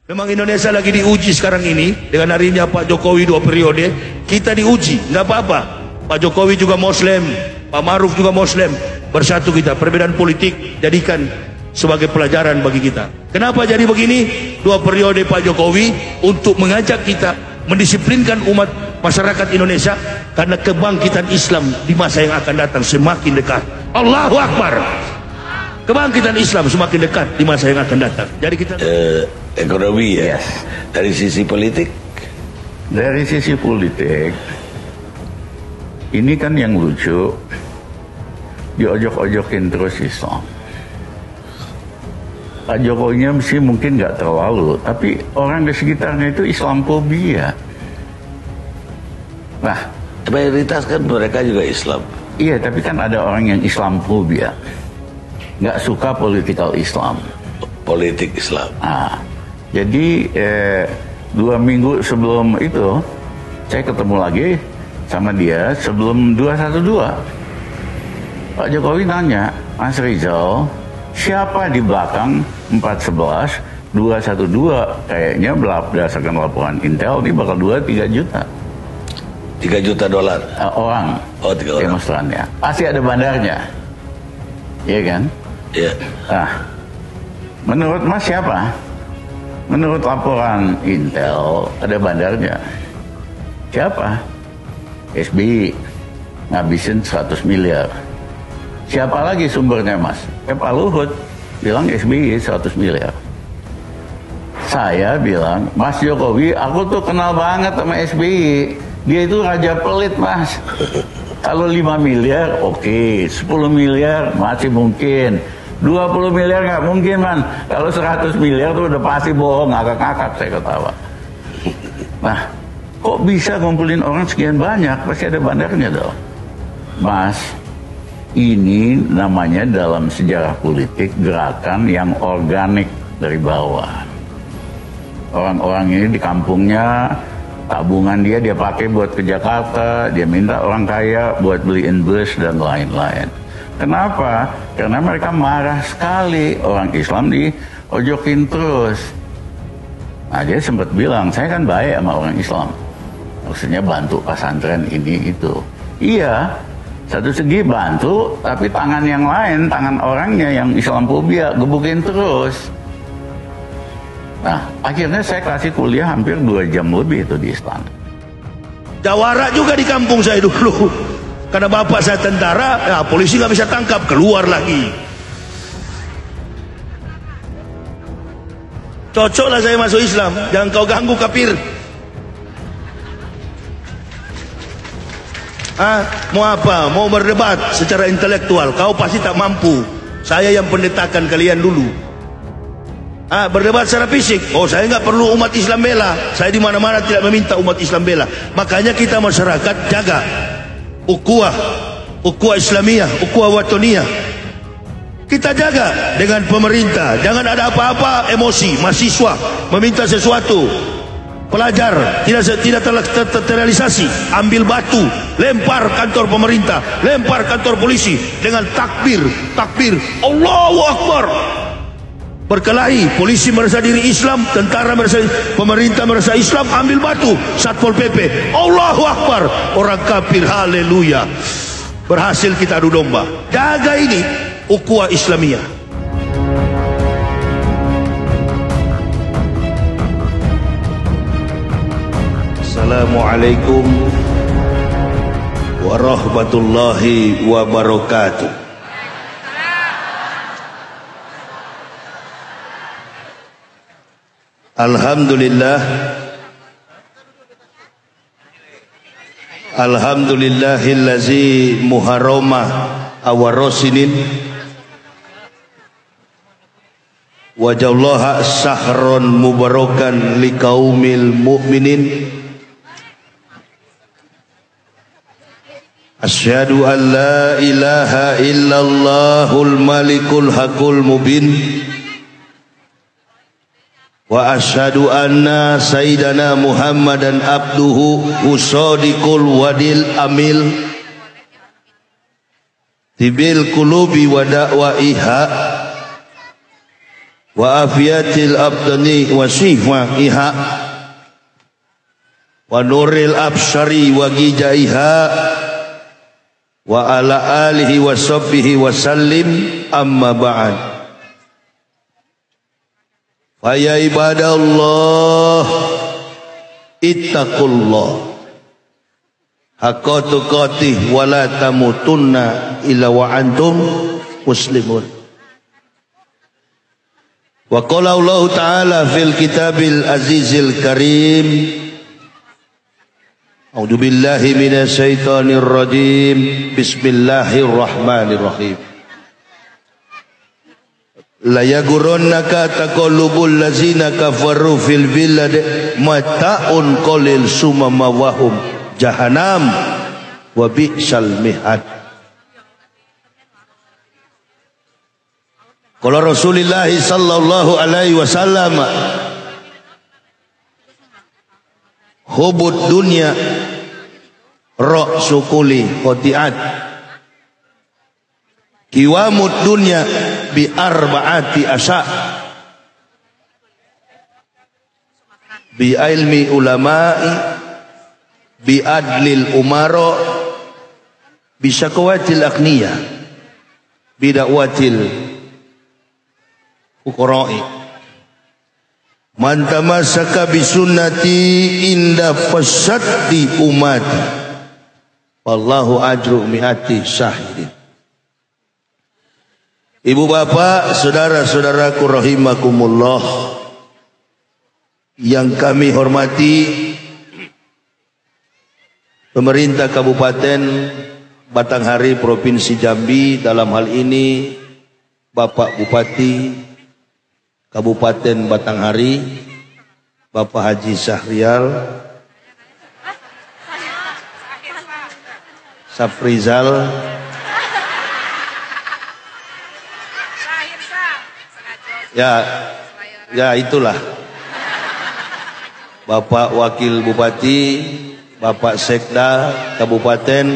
Memang Indonesia lagi diuji sekarang ini. Dengan harinya Pak Jokowi 2 periode, kita diuji. Nggak apa-apa, Pak Jokowi juga Muslim, Pak Maruf juga Muslim. Bersatu kita, perbedaan politik jadikan sebagai pelajaran bagi kita. Kenapa jadi begini? 2 periode Pak Jokowi untuk mengajak kita mendisiplinkan umat masyarakat Indonesia, karena kebangkitan Islam di masa yang akan datang semakin dekat. Allahu Akbar. Kebangkitan Islam semakin dekat di masa yang akan datang. Jadi kita ekonomi ya. Yes. Dari sisi politik. Dari sisi politik, ini kan yang lucu, diojok-ojokin terus Islam. Pak Jokowinya sih mungkin nggak terlalu, tapi orang di sekitarnya itu Islamfobia. Nah, mayoritas kan mereka juga Islam. Iya, tapi kan ada orang yang Islamfobia, nggak suka political Islam. Politik Islam. Nah, jadi 2 minggu sebelum itu saya ketemu lagi sama dia sebelum 212. Pak Jokowi nanya, Mas Rizal, siapa di belakang 411 212? Kayaknya berdasarkan laporan Intel ini bakal 2-3 juta. 3 juta dolar orang. Oh, 3 orang. Demonstrannya. Pasti ada bandarnya. Iya kan? Iya. Nah, menurut Mas siapa? Menurut laporan Intel ada bandarnya. Siapa? SBY ngabisin 100 miliar. Siapa lagi sumbernya, Mas? Pak Luhut bilang SBY 100 miliar. Saya bilang, Mas Jokowi, aku tuh kenal banget sama SBY. Dia itu raja pelit, Mas. Kalau 5 miliar, oke. 10 miliar masih mungkin. 20 miliar nggak mungkin, man. Kalau 100 miliar tuh udah pasti bohong, ngakak-ngakak, saya ketawa. Nah, kok bisa ngumpulin orang sekian banyak? Pasti ada bandarnya dong. Mas, ini namanya dalam sejarah politik gerakan yang organik dari bawah. Orang-orang ini di kampungnya, tabungan dia pakai buat ke Jakarta, dia minta orang kaya buat beliin bus dan lain-lain. Kenapa? Karena mereka marah sekali orang Islam diojokin terus. Nah, dia sempat bilang, saya kan baik sama orang Islam. Maksudnya bantu pesantren ini itu. Iya, satu segi bantu, tapi tangan yang lain, tangan orangnya yang Islamfobia, gebukin terus. Nah, akhirnya saya kasih kuliah hampir 2 jam lebih itu di istana. Jawara juga di kampung saya dulu. Karena bapak saya tentara, ya polisi nggak bisa tangkap, keluar lagi. Cocoklah saya masuk Islam, jangan kau ganggu kafir. Mau apa? Mau berdebat secara intelektual, kau pasti tak mampu. Saya yang pendetakan kalian dulu. Berdebat secara fisik, oh saya nggak perlu umat Islam bela. Saya di mana-mana tidak meminta umat Islam bela. Makanya kita masyarakat jaga ukhuwah Islamiyah, ukhuwah watoniyah. Kita jaga dengan pemerintah. Jangan ada apa-apa emosi. Mahasiswa meminta sesuatu, pelajar tidak terrealisasi, ambil batu, lempar kantor pemerintah, lempar kantor polisi dengan takbir, Allahu Akbar. Berkelahi, polisi merasa diri Islam, tentara merasa, pemerintah merasa Islam, ambil batu, Satpol PP, Allahu Akbar, orang kafir, haleluya. Berhasil kita adu domba. Jaga ini ukhuwah Islamiyah. Assalamualaikum warahmatullahi wabarakatuh. Alhamdulillah, alhamdulillahillazi muharramah awarosinin wajallaha sahron mubarakan liqaumil mu'minin. Asyhadu an la ilaha illallahul malikul haqqul mubin. Wa asyhadu anna sayyidana Muhammadan abduhu usadiqul wadil amil tibil qulubi wa da'waiha wa afiyatil abdani wa shifaiha wa nuril absari wa gijaiha wa ala alihi wa sahbihi wa sallim, amma ba'd. Fa ya ibadallah ittaqullah haqqa tuqatih wa la tamutunna illa wa antum muslimun. Wa qala Allah ta'ala fil kitabil azizil karim, a'udzu billahi minasy syaithanir rajim, bismillahirrahmanirrahim. La yagurannaka taqallubul ladzina kafaru fil bilad mata'un qalil summa mawahum jahannam wa bi'sal mihad. Qala Rasulullah sallallahu alaihi wasallam, hubud dunya ra'su kulli khati'at, kiwamud dunya bi arba'ati asa, bi ilmi ulama'i, bi adlil umara, bi syakwatil aghniya, bi da'watil fuqara'i. Man tamassaka bi sunnati inda fasaddi umati wallahu ajru mi'ati syahidin. Ibu bapak, saudara-saudaraku rahimakumullah yang kami hormati, pemerintah Kabupaten Batanghari Provinsi Jambi, dalam hal ini Bapak Bupati Kabupaten Batanghari, Bapak Haji Syahrial Safrizal, ya itulah, Bapak Wakil Bupati, Bapak Sekda Kabupaten,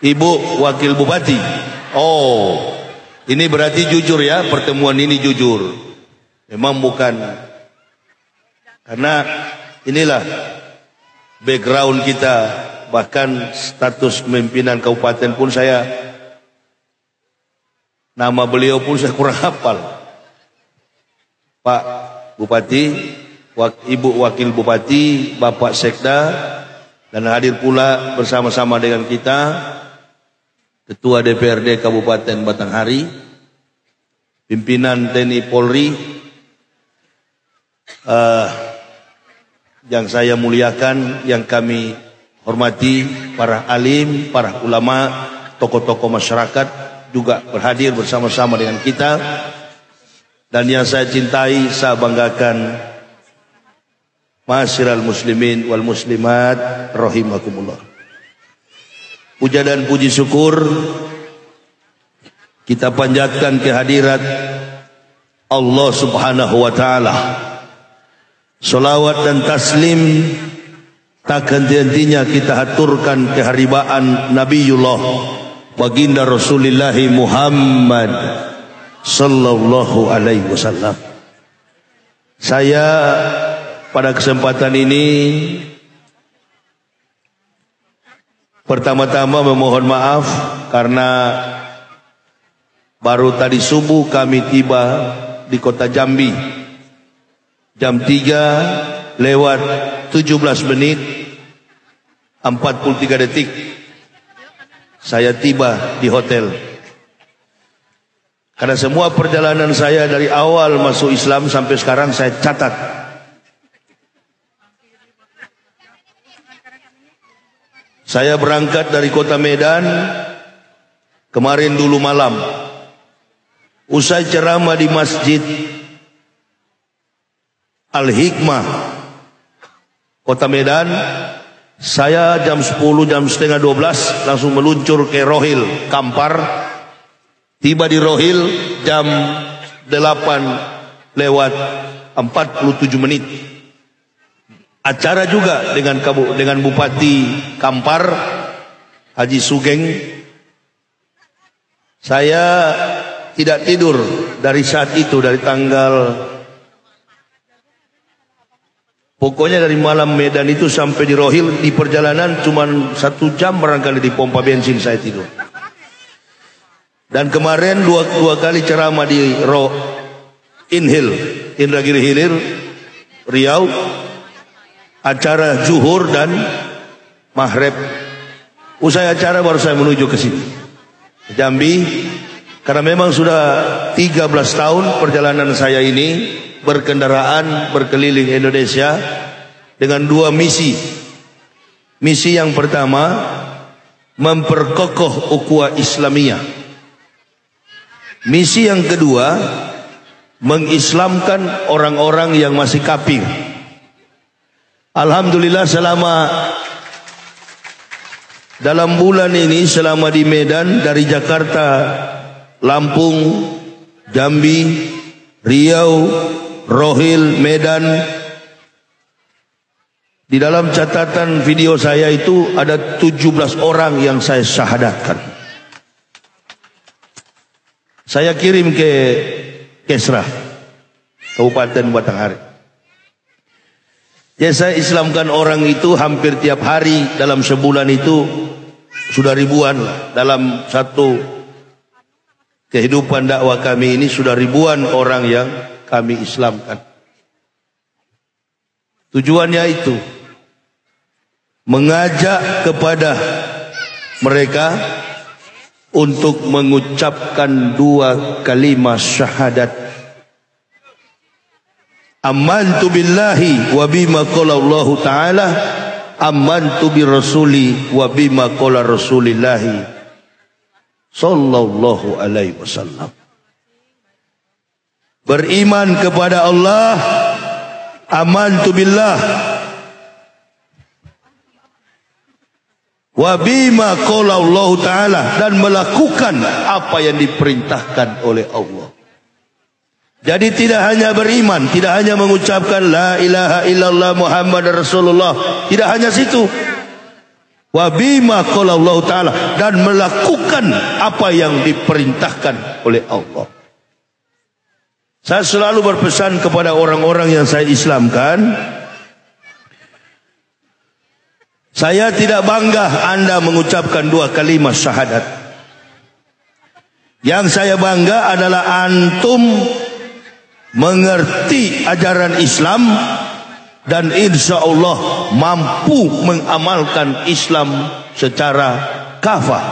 Ibu Wakil Bupati. Oh, ini berarti jujur ya, pertemuan ini jujur. Memang bukan, karena inilah background kita, bahkan status pemimpinan kabupaten pun saya, nama beliau pun saya kurang hafal. Pak Bupati, Ibu Wakil Bupati, Bapak Sekda, dan hadir pula bersama-sama dengan kita Ketua DPRD Kabupaten Batanghari, pimpinan TNI Polri, yang saya muliakan, yang kami hormati, para alim, para ulama, tokoh-tokoh masyarakat juga berhadir bersama-sama dengan kita, dan yang saya cintai, saya banggakan, ma'asyiral muslimin wal muslimat rahimakumullah. Puja dan puji syukur kita panjatkan kehadirat Allah Subhanahu wa taala. Salawat dan taslim tak henti-hentinya kita haturkan keharibaan Nabiullah baginda Rasulullah Muhammad sallallahu alaihi wasallam. Saya pada kesempatan ini pertama-tama memohon maaf karena baru tadi subuh kami tiba di kota Jambi jam 3 lewat 17 menit 43 detik saya tiba di hotel. Karena semua perjalanan saya dari awal masuk Islam sampai sekarang saya catat. Saya berangkat dari kota Medan kemarin dulu malam. Usai ceramah di Masjid Al-Hikmah Kota Medan, saya jam 10, jam setengah 12 langsung meluncur ke Rohil, Kampar. Tiba di Rohil jam 8 lewat 47 menit. Acara juga dengan Bupati Kampar, Haji Sugeng. Saya tidak tidur dari saat itu, dari tanggal, pokoknya dari malam Medan itu sampai di Rohil, di perjalanan cuma 1 jam barangkali di pompa bensin saya tidur. Dan kemarin dua kali ceramah di Indragiri Hilir, Riau, acara zuhur dan maghrib. Usai acara baru saya menuju ke sini, Jambi, karena memang sudah 13 tahun perjalanan saya ini berkendaraan berkeliling Indonesia dengan 2 misi. Misi yang pertama, memperkokoh ukhuwah Islamiyah. Misi yang kedua, mengislamkan orang-orang yang masih kafir. Alhamdulillah dalam bulan ini selama di Medan, dari Jakarta, Lampung, Jambi, Riau, Rohil, Medan, di dalam catatan video saya itu ada 17 orang yang saya syahadatkan. Saya kirim ke Kesra, Kabupaten Batanghari. Ya, saya islamkan orang itu hampir tiap hari dalam sebulan itu sudah ribuan lah. Dalam satu kehidupan dakwah kami ini sudah ribuan orang yang kami islamkan. Tujuannya itu mengajak kepada mereka untuk mengucapkan 2 kalimat syahadat. Amantu billahi wa bima qala Allah Ta'ala, amantu bi rasuli wa bima qala Rasulillahi sallallahu alaihi wasallam. Beriman kepada Allah, amantu billah, wa bima qala Allah Ta'ala, dan melakukan apa yang diperintahkan oleh Allah. Jadi tidak hanya beriman, tidak hanya mengucapkan la ilaha illallah Muhammad Rasulullah, tidak hanya situ. Wa bima qala Allah Ta'ala, dan melakukan apa yang diperintahkan oleh Allah. Saya selalu berpesan kepada orang-orang yang saya islamkan, saya tidak bangga Anda mengucapkan 2 kalimat syahadat. Yang saya bangga adalah antum mengerti ajaran Islam dan insya Allah mampu mengamalkan Islam secara kafah.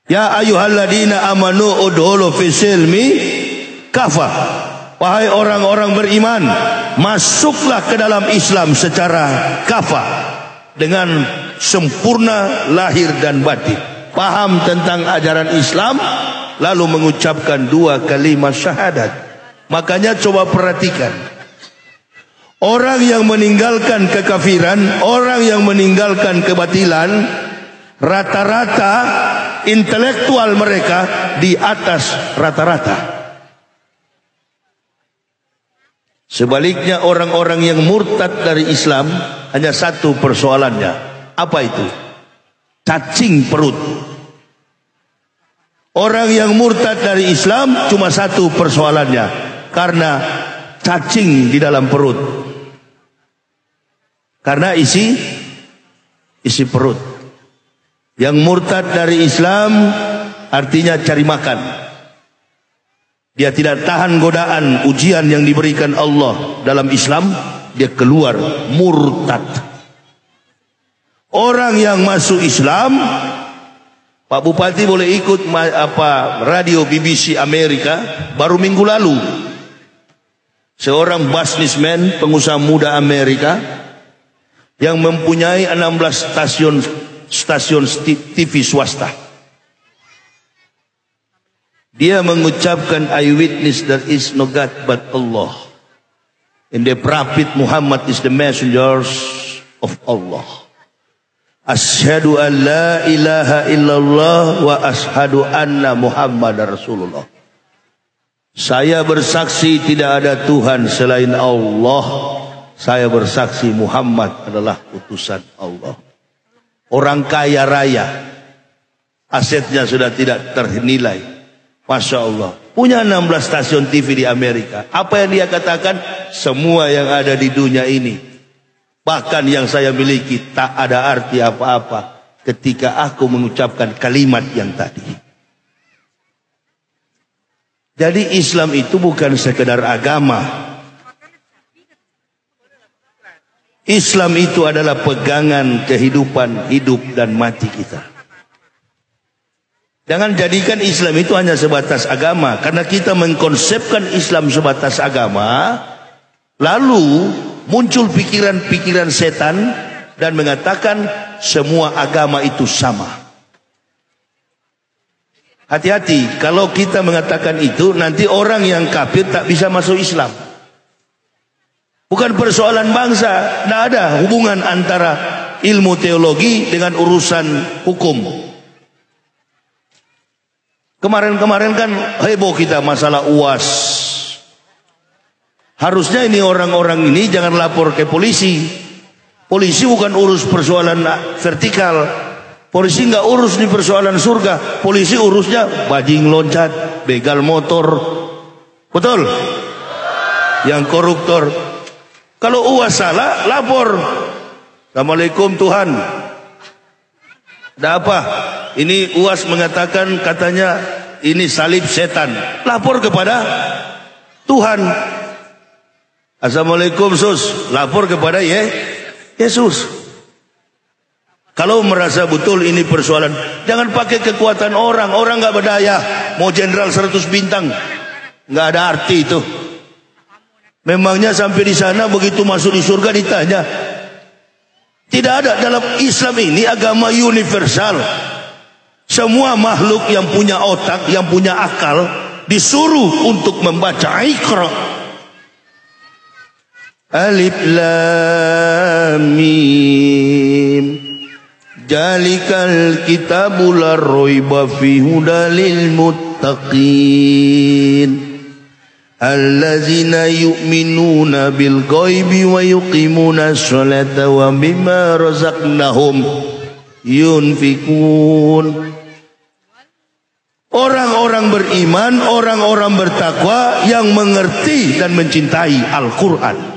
Ya ayyuhalladzina amanu udkhulu fis silmi kafah. Wahai orang-orang beriman, masuklah ke dalam Islam secara kafah, dengan sempurna lahir dan batin. Paham tentang ajaran Islam, lalu mengucapkan 2 kalimat syahadat. Makanya coba perhatikan, orang yang meninggalkan kekafiran, orang yang meninggalkan kebatilan, rata-rata intelektual mereka di atas rata-rata. Sebaliknya orang-orang yang murtad dari Islam, hanya satu persoalannya. Apa itu? Cacing perut. Orang yang murtad dari Islam cuma satu persoalannya, karena cacing di dalam perut. Karena isi perut. Yang murtad dari Islam artinya cari makan. Dia tidak tahan godaan ujian yang diberikan Allah dalam Islam, dia keluar murtad. Orang yang masuk Islam, Pak Bupati boleh ikut radio BBC Amerika baru minggu lalu. Seorang businessman, pengusaha muda Amerika yang mempunyai 16 stasiun TV swasta. Dia mengucapkan, I witness there is no God but Allah, and the Prophet Muhammad is the messenger of Allah. Asyhadu an la ilaha illallah wa asyhadu anna Muhammad Rasulullah. Saya bersaksi tidak ada Tuhan selain Allah. Saya bersaksi Muhammad adalah utusan Allah. Orang kaya raya, asetnya sudah tidak ternilai, Masya Allah. Punya 16 stasiun TV di Amerika. Apa yang dia katakan? Semua yang ada di dunia ini, bahkan yang saya miliki, tak ada arti apa-apa ketika aku mengucapkan kalimat yang tadi. Jadi Islam itu bukan sekedar agama. Islam itu adalah pegangan kehidupan hidup dan mati kita. Jangan jadikan Islam itu hanya sebatas agama. Karena kita mengkonsepkan Islam sebatas agama, lalu muncul pikiran-pikiran setan dan mengatakan semua agama itu sama. Hati-hati, kalau kita mengatakan itu, nanti orang yang kafir tak bisa masuk Islam. Bukan persoalan bangsa, tidak ada hubungan antara ilmu teologi dengan urusan hukum. Kemarin-kemarin kan heboh kita masalah UAS. Harusnya ini orang-orang ini jangan lapor ke polisi. Polisi bukan urus persoalan vertikal. Polisi nggak urus di persoalan surga. Polisi urusnya bajing loncat, begal motor. Betul? Yang koruptor. Kalau UAS salah, lapor. Assalamualaikum Tuhan. Ada apa? Ini UAS mengatakan katanya ini salib setan. Lapor kepada Tuhan. Assalamualaikum sus. Lapor kepada Yesus. Kalau merasa betul ini persoalan, jangan pakai kekuatan orang. Orang nggak berdaya. Mau jenderal 100 bintang, nggak ada arti itu. Memangnya sampai di sana begitu masuk di surga ditanya. Tidak ada dalam Islam ini agama universal. Semua makhluk yang punya otak, yang punya akal, disuruh untuk membaca Iqra. Alif Lam Mim. Jalikal kitabul la raiba fihi hudalil muttaqin. Allazina yu'minuna bil ghaibi wa yuqimuna sholata wa mimma razaqnahum yunfikun. Orang-orang beriman, orang-orang bertakwa yang mengerti dan mencintai Al-Quran.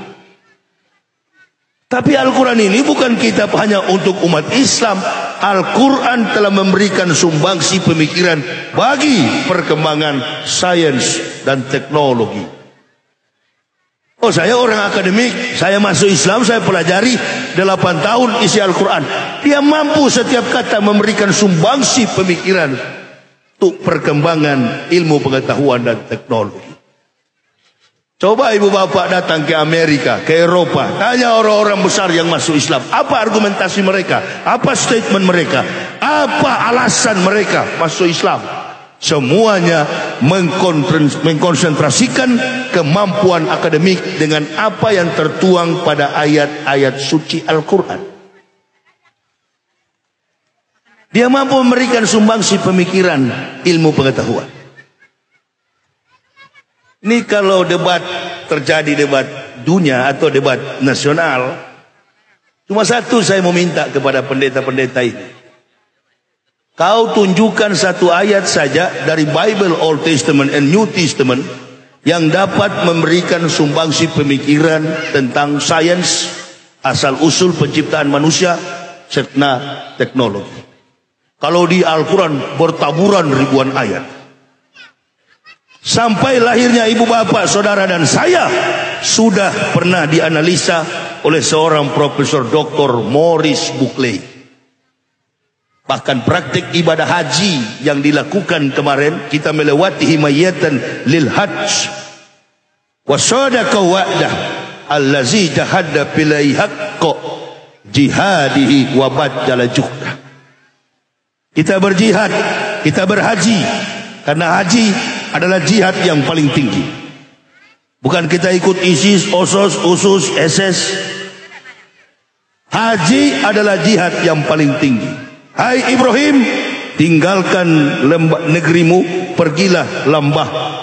Tapi Al-Quran ini bukan kitab hanya untuk umat Islam. Al-Quran telah memberikan sumbangsi pemikiran bagi perkembangan sains dan teknologi. Oh, saya orang akademik, saya masuk Islam, saya pelajari 8 tahun isi Al-Quran. Dia mampu setiap kata memberikan sumbangsi pemikiran untuk perkembangan ilmu pengetahuan dan teknologi. Coba ibu bapak datang ke Amerika, ke Eropa, tanya orang-orang besar yang masuk Islam, apa argumentasi mereka, apa statement mereka, apa alasan mereka masuk Islam. Semuanya mengkonsentrasikan kemampuan akademik dengan apa yang tertuang pada ayat-ayat suci Al-Quran. Dia mampu memberikan sumbangsi pemikiran ilmu pengetahuan. Ini kalau debat terjadi, debat dunia atau debat nasional, cuma satu saya mau minta kepada pendeta-pendeta ini. Kau tunjukkan satu ayat saja dari Bible Old Testament and New Testament yang dapat memberikan sumbangsi pemikiran tentang sains, asal-usul penciptaan manusia, serta teknologi. Kalau di Al-Quran bertaburan ribuan ayat. Sampai lahirnya ibu bapak, saudara dan saya sudah pernah dianalisa oleh seorang Profesor Dr. Maurice Buckley. Bahkan praktik ibadah haji yang dilakukan kemarin, kita melewati himayatan lil hajj wa sadaqa wa'dah allazi jahada bilai haqqa jihadihi wa badala juhdah. Kita berjihad, kita berhaji, karena haji adalah jihad yang paling tinggi. Bukan kita ikut ISIS, OSOS, USUS, SS. Haji adalah jihad yang paling tinggi. Hai Ibrahim, tinggalkan negerimu, pergilah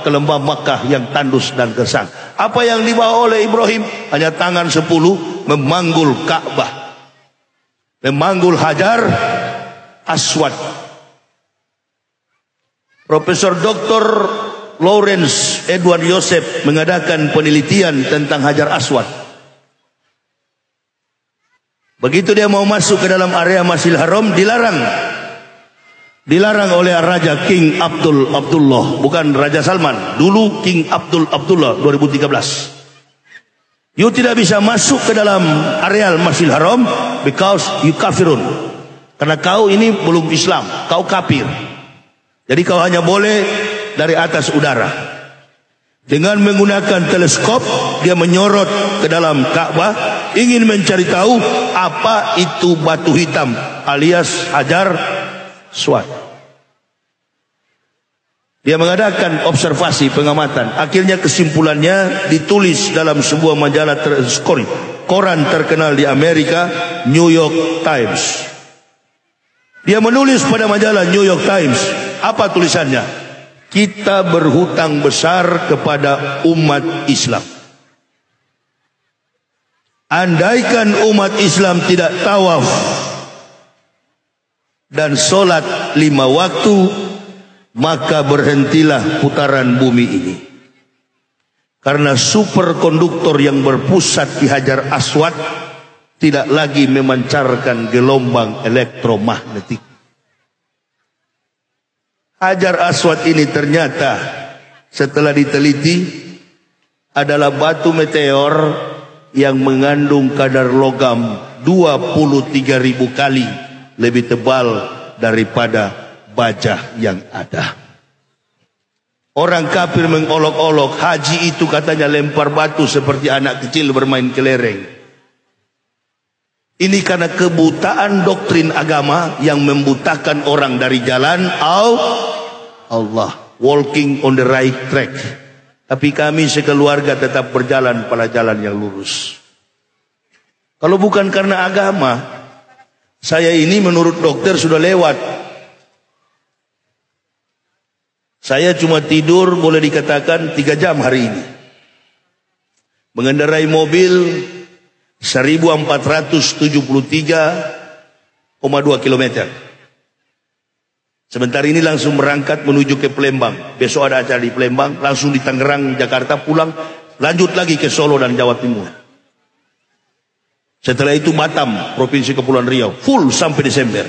ke lembah Makkah yang tandus dan gersang. Apa yang dibawa oleh Ibrahim? Hanya tangan 10 memanggul Ka'bah, memanggul Hajar Aswad. Profesor Dr. Lawrence Edward Joseph mengadakan penelitian tentang Hajar Aswad. Begitu dia mau masuk ke dalam area Masjidil Haram, dilarang oleh Raja King Abdullah, bukan Raja Salman, dulu King Abdullah 2013. You tidak bisa masuk ke dalam areal Masjidil Haram because you kafirun. Karena kau ini belum Islam, kau kafir. Jadi kau hanya boleh dari atas udara. Dengan menggunakan teleskop, dia menyorot ke dalam Ka'bah, ingin mencari tahu apa itu batu hitam alias Hajar Aswad. Dia mengadakan observasi pengamatan. Akhirnya kesimpulannya ditulis dalam sebuah majalah koran terkenal di Amerika, New York Times. Dia menulis pada majalah New York Times, apa tulisannya? Kita berhutang besar kepada umat Islam. Andaikan umat Islam tidak tawaf dan solat 5 waktu, maka berhentilah putaran bumi ini. Karena superkonduktor yang berpusat di Hajar Aswad tidak lagi memancarkan gelombang elektromagnetik. Hajar Aswad ini ternyata setelah diteliti adalah batu meteor yang mengandung kadar logam 23.000 kali lebih tebal daripada baja yang ada. Orang kafir mengolok-olok haji itu katanya lempar batu seperti anak kecil bermain kelereng. Ini karena kebutaan doktrin agama yang membutakan orang dari jalan Allah, walking on the right track. Tapi kami sekeluarga tetap berjalan pada jalan yang lurus. Kalau bukan karena agama, saya ini menurut dokter sudah lewat. Saya cuma tidur boleh dikatakan 3 jam hari ini. Mengendarai mobil 1473,2 km. Sebentar ini langsung berangkat menuju ke Palembang. Besok ada acara di Palembang, langsung di Tangerang, Jakarta, pulang, lanjut lagi ke Solo dan Jawa Timur. Setelah itu Batam, Provinsi Kepulauan Riau, full sampai Desember.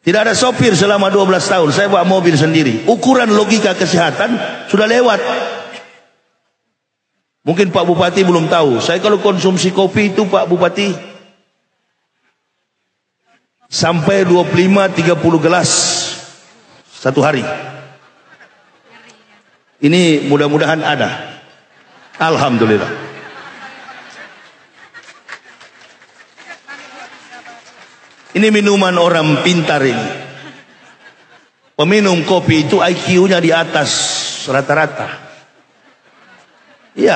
Tidak ada sopir selama 12 tahun, saya bawa mobil sendiri. Ukuran logika kesehatan sudah lewat. Mungkin Pak Bupati belum tahu, saya kalau konsumsi kopi itu Pak Bupati sampai 25-30 gelas satu hari. Ini mudah-mudahan ada. Alhamdulillah. Ini minuman orang pintar ini. Peminum kopi itu IQ-nya di atas rata-rata. Iya.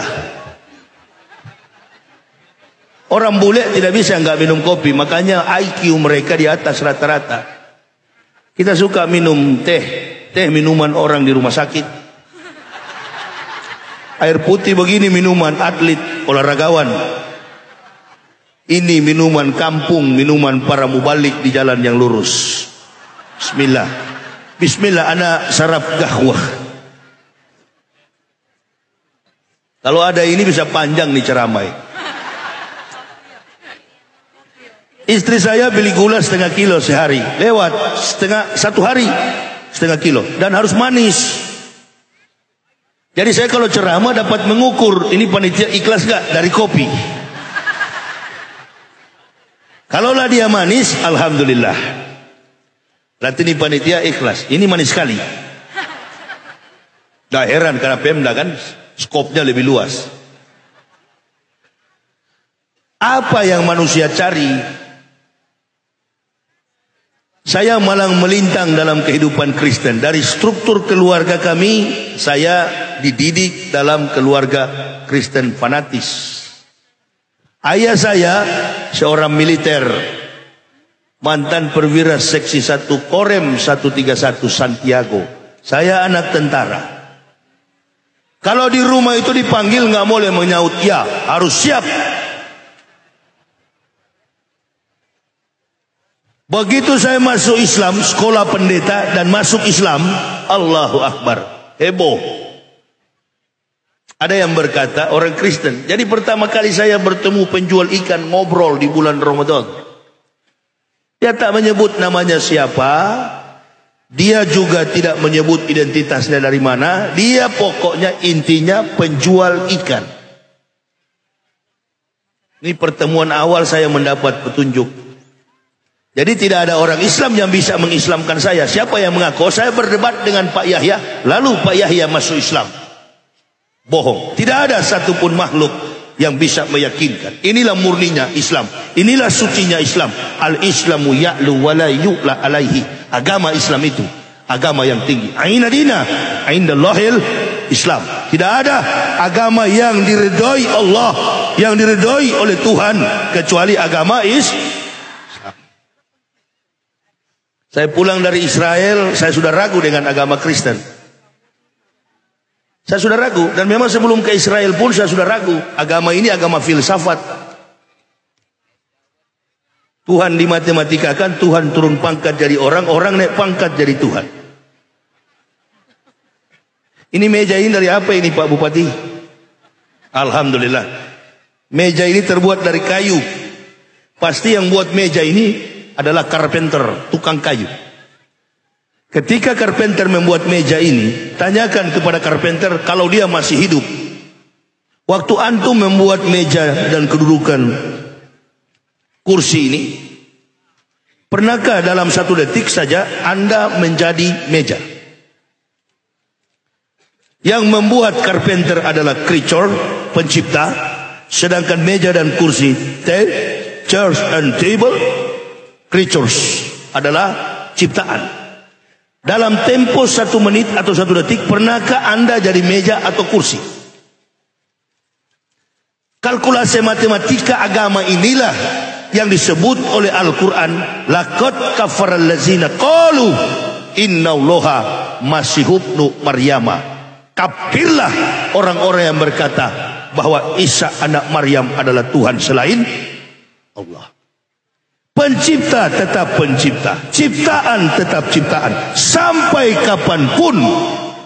Orang bule tidak bisa nggak minum kopi, makanya IQ mereka di atas rata-rata. Kita suka minum teh minuman orang di rumah sakit. Air putih begini minuman atlet, olahragawan. Ini minuman kampung, minuman para mubalik di jalan yang lurus. Bismillah. Bismillah, anak sarap gahwah. Kalau ada ini bisa panjang nih ceramai. Istri saya beli gula 1/2 kilo sehari, lewat 1 hari 1/2 kilo, dan harus manis. Jadi saya kalau ceramah dapat mengukur ini panitia ikhlas gak dari kopi. Kalaulah dia manis, alhamdulillah. Berarti ini panitia ikhlas. Ini manis sekali. Gak heran karena Pemda kan skopnya lebih luas. Apa yang manusia cari? Saya malang melintang dalam kehidupan Kristen. Dari struktur keluarga kami, saya dididik dalam keluarga Kristen fanatis. Ayah saya seorang militer, mantan perwira seksi 1 Korem 131 Santiago. Saya anak tentara. Kalau di rumah itu dipanggil nggak boleh menyaut ya, harus siap. Begitu saya masuk Islam, sekolah pendeta dan masuk Islam, Allahu Akbar, heboh. Ada yang berkata orang Kristen. Jadi pertama kali saya bertemu penjual ikan ngobrol di bulan Ramadan. Dia tak menyebut namanya siapa. Dia juga tidak menyebut identitasnya dari mana. Dia pokoknya intinya penjual ikan. Ini pertemuan awal saya mendapat petunjuk. Jadi tidak ada orang Islam yang bisa mengislamkan saya. Siapa yang mengaku? Saya berdebat dengan Pak Yahya, lalu Pak Yahya masuk Islam. Bohong. Tidak ada satupun makhluk yang bisa meyakinkan. Inilah murninya Islam. Inilah sucinya Islam. Al-Islamu ya'lu wa la yu'la alaihi. Agama Islam itu agama yang tinggi. Aina dina indallahil Islam. Tidak ada agama yang diridhoi Allah, yang diridhoi oleh Tuhan kecuali agama Islam. Saya pulang dari Israel, saya sudah ragu dengan agama Kristen. Saya sudah ragu, dan memang sebelum ke Israel pun saya sudah ragu. Agama ini agama filsafat. Tuhan dimatematika-kan, Tuhan turun pangkat jadi orang, orang naik pangkat jadi Tuhan. Ini meja ini dari apa ini Pak Bupati? Alhamdulillah. Meja ini terbuat dari kayu. Pasti yang buat meja ini adalah carpenter, tukang kayu. Ketika carpenter membuat meja ini, tanyakan kepada carpenter kalau dia masih hidup. Waktu antum membuat meja dan kedudukan kursi ini, pernahkah dalam 1 detik saja Anda menjadi meja? Yang membuat carpenter adalah creature, pencipta, sedangkan meja dan kursi, chairs and table, creatures adalah ciptaan. Dalam tempo 1 menit atau 1 detik, pernahkah Anda jadi meja atau kursi? Kalkulasi matematika agama inilah yang disebut oleh Al-Quran, laqad kafaral ladzina qalu innallaha masihubnu maryama. Kafirlah orang-orang yang berkata bahwa Isa anak Maryam adalah Tuhan selain Allah. Pencipta tetap pencipta, ciptaan tetap ciptaan, sampai kapanpun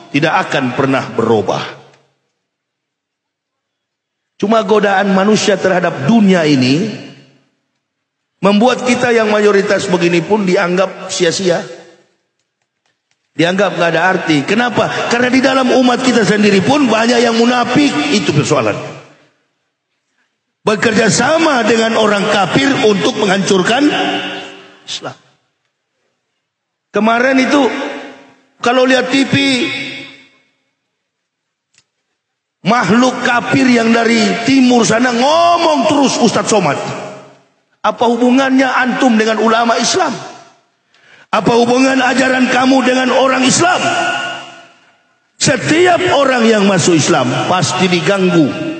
tidak akan pernah berubah. Cuma godaan manusia terhadap dunia ini membuat kita yang mayoritas begini pun dianggap sia-sia, dianggap gak ada arti. Kenapa? Karena di dalam umat kita sendiri pun banyak yang munafik. Itu persoalan. Bekerja sama dengan orang kafir untuk menghancurkan Islam. Kemarin itu kalau lihat TV, makhluk kafir yang dari timur sana ngomong terus, Ustadz Somad. Apa hubungannya antum dengan ulama Islam? Apa hubungan ajaran kamu dengan orang Islam? Setiap orang yang masuk Islam pasti diganggu.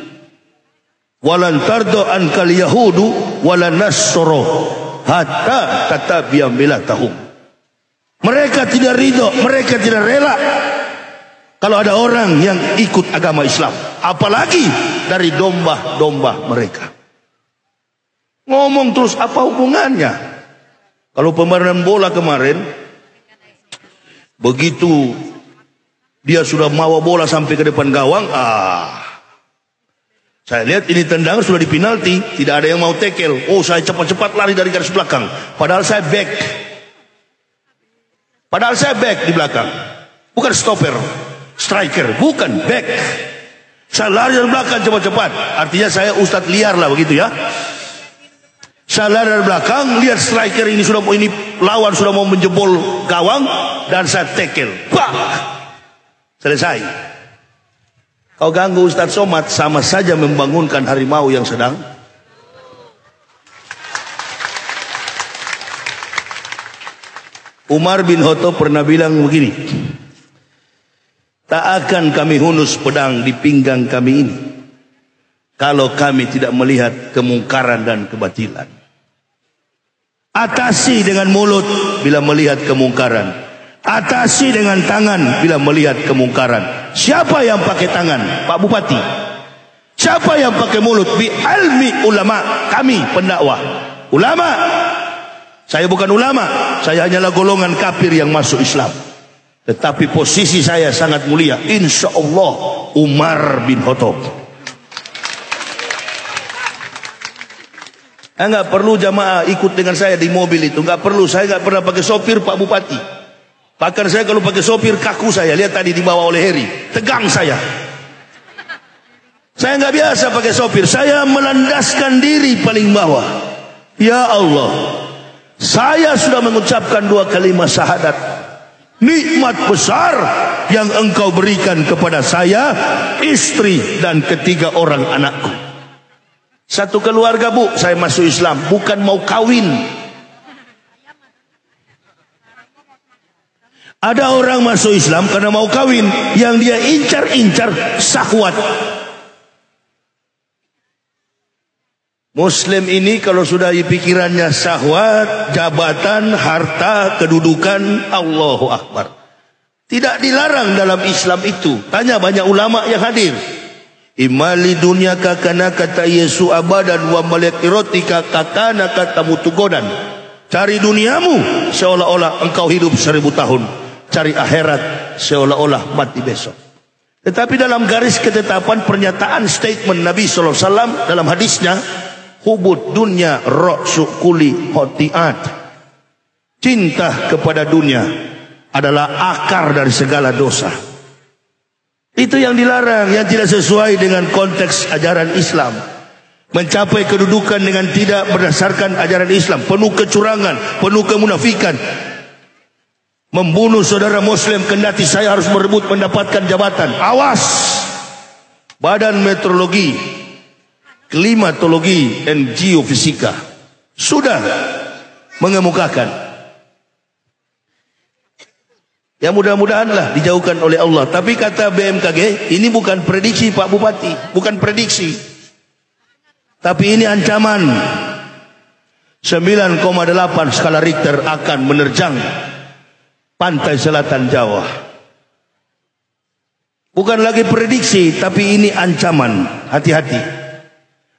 Walan tardo ankal yahudu walan nasoro hatta tatabiyam milatahum. Mereka tidak ridho, mereka tidak rela kalau ada orang yang ikut agama Islam, apalagi dari domba-domba mereka. Ngomong terus, apa hubungannya? Kalau pembayaran bola kemarin, begitu dia sudah mawa bola sampai ke depan gawang, saya lihat ini tendangan sudah di penalti, tidak ada yang mau tackle. Oh, saya cepat-cepat lari dari garis belakang. Padahal saya back. Padahal saya back di belakang. Bukan stopper, striker, bukan back. Saya lari dari belakang cepat-cepat. Artinya saya ustadz liar lah begitu ya. Saya lari dari belakang, lihat striker ini lawan sudah mau menjebol gawang, dan saya tackle. Bang! Selesai. Kau ganggu Ustadz Somad, sama saja membangunkan harimau yang sedang. Umar bin Khattab pernah bilang begini, tak akan kami hunus pedang di pinggang kami ini kalau kami tidak melihat kemungkaran dan kebatilan. Atasi dengan mulut bila melihat kemungkaran, atasi dengan tangan bila melihat kemungkaran. Siapa yang pakai tangan? Pak Bupati. Siapa yang pakai mulut? Bi almi ulama, kami pendakwah. Ulama Saya bukan ulama, saya hanyalah golongan kafir yang masuk Islam. Tetapi posisi saya sangat mulia, insya Allah Umar bin Khattab. Enggak perlu jamaah ikut dengan saya di mobil itu, enggak perlu. Saya enggak pernah pakai sopir Pak Bupati. Bahkan saya kalau pakai sopir kaku saya. Lihat tadi dibawa oleh Heri, tegang saya. Saya enggak biasa pakai sopir. Saya melandaskan diri paling bawah. Ya Allah, saya sudah mengucapkan 2 kalimat syahadat. Nikmat besar yang engkau berikan kepada saya, istri dan 3 orang anakku. Satu keluarga bu, saya masuk Islam, bukan mau kawin. Ada orang masuk Islam karena mau kawin, yang dia incar-incar syahwat. Muslim ini kalau sudah pikirannya syahwat, jabatan, harta, kedudukan, Allahu Akbar. Tidak dilarang dalam Islam itu. Tanya banyak ulama yang hadir. Imali dunia kakana kata Yesu abadan wa malaikirotika kakana kata mutugodan. Cari duniamu seolah-olah engkau hidup 1000 tahun. Cari akhirat seolah-olah mati besok. Tetapi dalam garis ketetapan pernyataan statement Nabi SAW dalam hadisnya, hubud dunya ra'su kulli khotiat. Cinta kepada dunia adalah akar dari segala dosa. Itu yang dilarang, yang tidak sesuai dengan konteks ajaran Islam. Mencapai kedudukan dengan tidak berdasarkan ajaran Islam, penuh kecurangan, penuh kemunafikan. Membunuh saudara Muslim kendati saya harus merebut mendapatkan jabatan. Awas. Badan Meteorologi, Klimatologi dan Geofisika sudah mengemukakan. Ya mudah-mudahanlah dijauhkan oleh Allah. Tapi kata BMKG, ini bukan prediksi Pak Bupati, bukan prediksi. Tapi ini ancaman. 9,8 skala Richter akan menerjang pantai selatan Jawa. Bukan lagi prediksi, tapi ini ancaman. Hati-hati.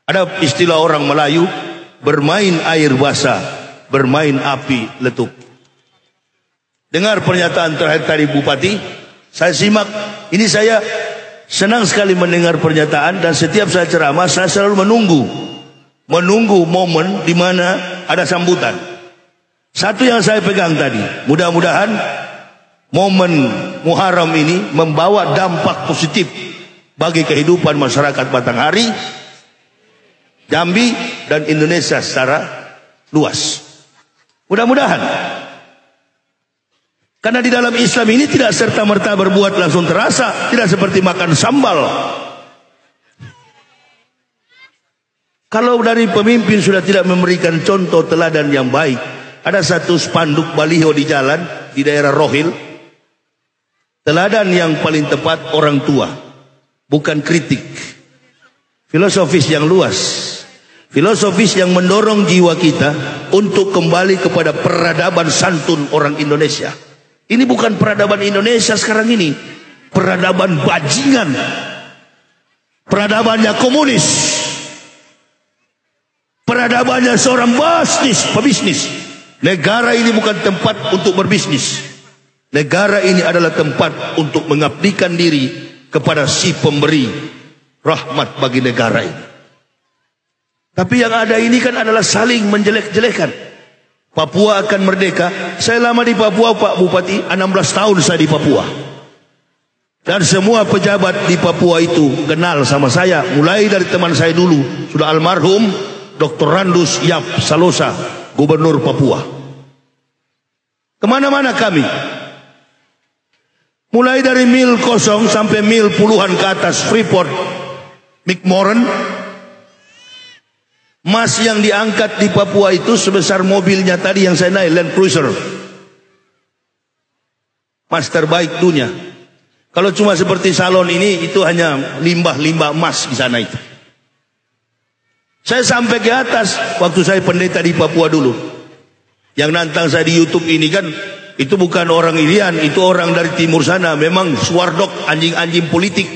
Ada istilah orang Melayu, bermain air basah, bermain api letup. Dengar pernyataan terakhir tadi Bupati, saya simak. Ini saya senang sekali mendengar pernyataan, dan setiap saya ceramah saya selalu menunggu momen di mana ada sambutan. Satu yang saya pegang tadi, mudah-mudahan momen Muharram ini membawa dampak positif bagi kehidupan masyarakat Batanghari, Jambi dan Indonesia secara luas. Mudah-mudahan. Karena di dalam Islam ini tidak serta-merta berbuat langsung terasa, tidak seperti makan sambal. Kalau dari pemimpin sudah tidak memberikan contoh teladan yang baik, ada satu spanduk baliho di jalan di daerah Rohil, teladan yang paling tepat orang tua, bukan kritik. Filosofis yang luas, filosofis yang mendorong jiwa kita untuk kembali kepada peradaban santun orang Indonesia. Ini bukan peradaban Indonesia sekarang ini, peradaban bajingan, peradabannya komunis, peradabannya seorang pebisnis. Negara ini bukan tempat untuk berbisnis. Negara ini adalah tempat untuk mengabdikan diri kepada si pemberi rahmat bagi negara ini. Tapi yang ada ini kan adalah saling menjelek-jelekan. Papua akan merdeka. Saya lama di Papua Pak Bupati, 16 tahun saya di Papua. Dan semua pejabat di Papua itu kenal sama saya. Mulai dari teman saya dulu, sudah almarhum Dr. Randus Yap Salosa, Gubernur Papua. Kemana-mana kami. Mulai dari mil kosong sampai mil puluhan ke atas, Freeport, McMoran. Mas yang diangkat di Papua itu sebesar mobilnya tadi yang saya naik, Land Cruiser. Mas terbaik dunia. Kalau cuma seperti salon ini, itu hanya limbah-limbah emas di sana itu. Saya sampai ke atas waktu saya pendeta di Papua dulu. Yang nantang saya di YouTube ini kan, itu bukan orang Irian, itu orang dari timur sana. Memang swardok, anjing-anjing politik.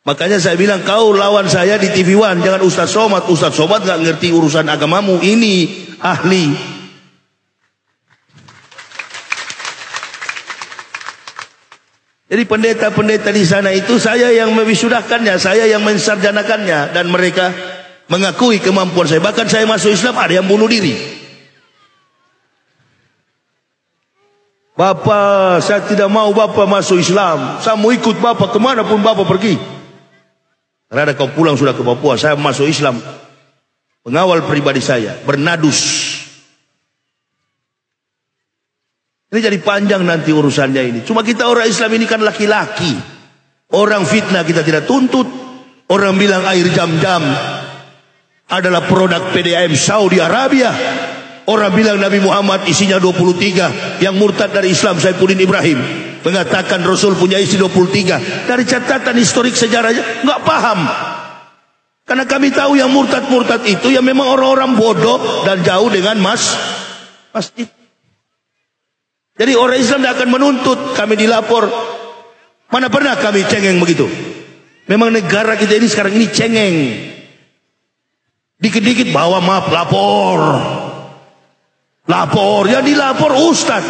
Makanya saya bilang kau lawan saya di TV One, jangan Ustaz Somad. Ustaz Somad nggak ngerti urusan agamamu, ini ahli. Jadi pendeta-pendeta di sana itu saya yang mewisudahkannya, saya yang mensarjanakannya, dan mereka mengakui kemampuan saya. Bahkan saya masuk Islam ada yang bunuh diri. Bapak, saya tidak mau Bapak masuk Islam. Saya mau ikut Bapak kemanapun Bapak pergi. Karena kau pulang sudah ke Papua, saya masuk Islam. Pengawal pribadi saya bernadus. Ini jadi panjang nanti urusannya ini. Cuma kita orang Islam ini kan laki-laki. Orang fitnah kita tidak tuntut. Orang bilang air jam-jam adalah produk PDAM Saudi Arabia. Orang bilang Nabi Muhammad isinya 23. Yang murtad dari Islam Saifuddin Ibrahim mengatakan Rasul punya isi 23. Dari catatan historik sejarahnya nggak paham. Karena kami tahu yang murtad-murtad itu yang memang orang-orang bodoh dan jauh dengan masjid. Jadi orang Islam tidak akan menuntut kami dilapor. Mana pernah kami cengeng begitu. Memang negara kita ini sekarang ini cengeng. Dikit-dikit bawa maaf lapor. Lapor, ya dilapor Ustaz.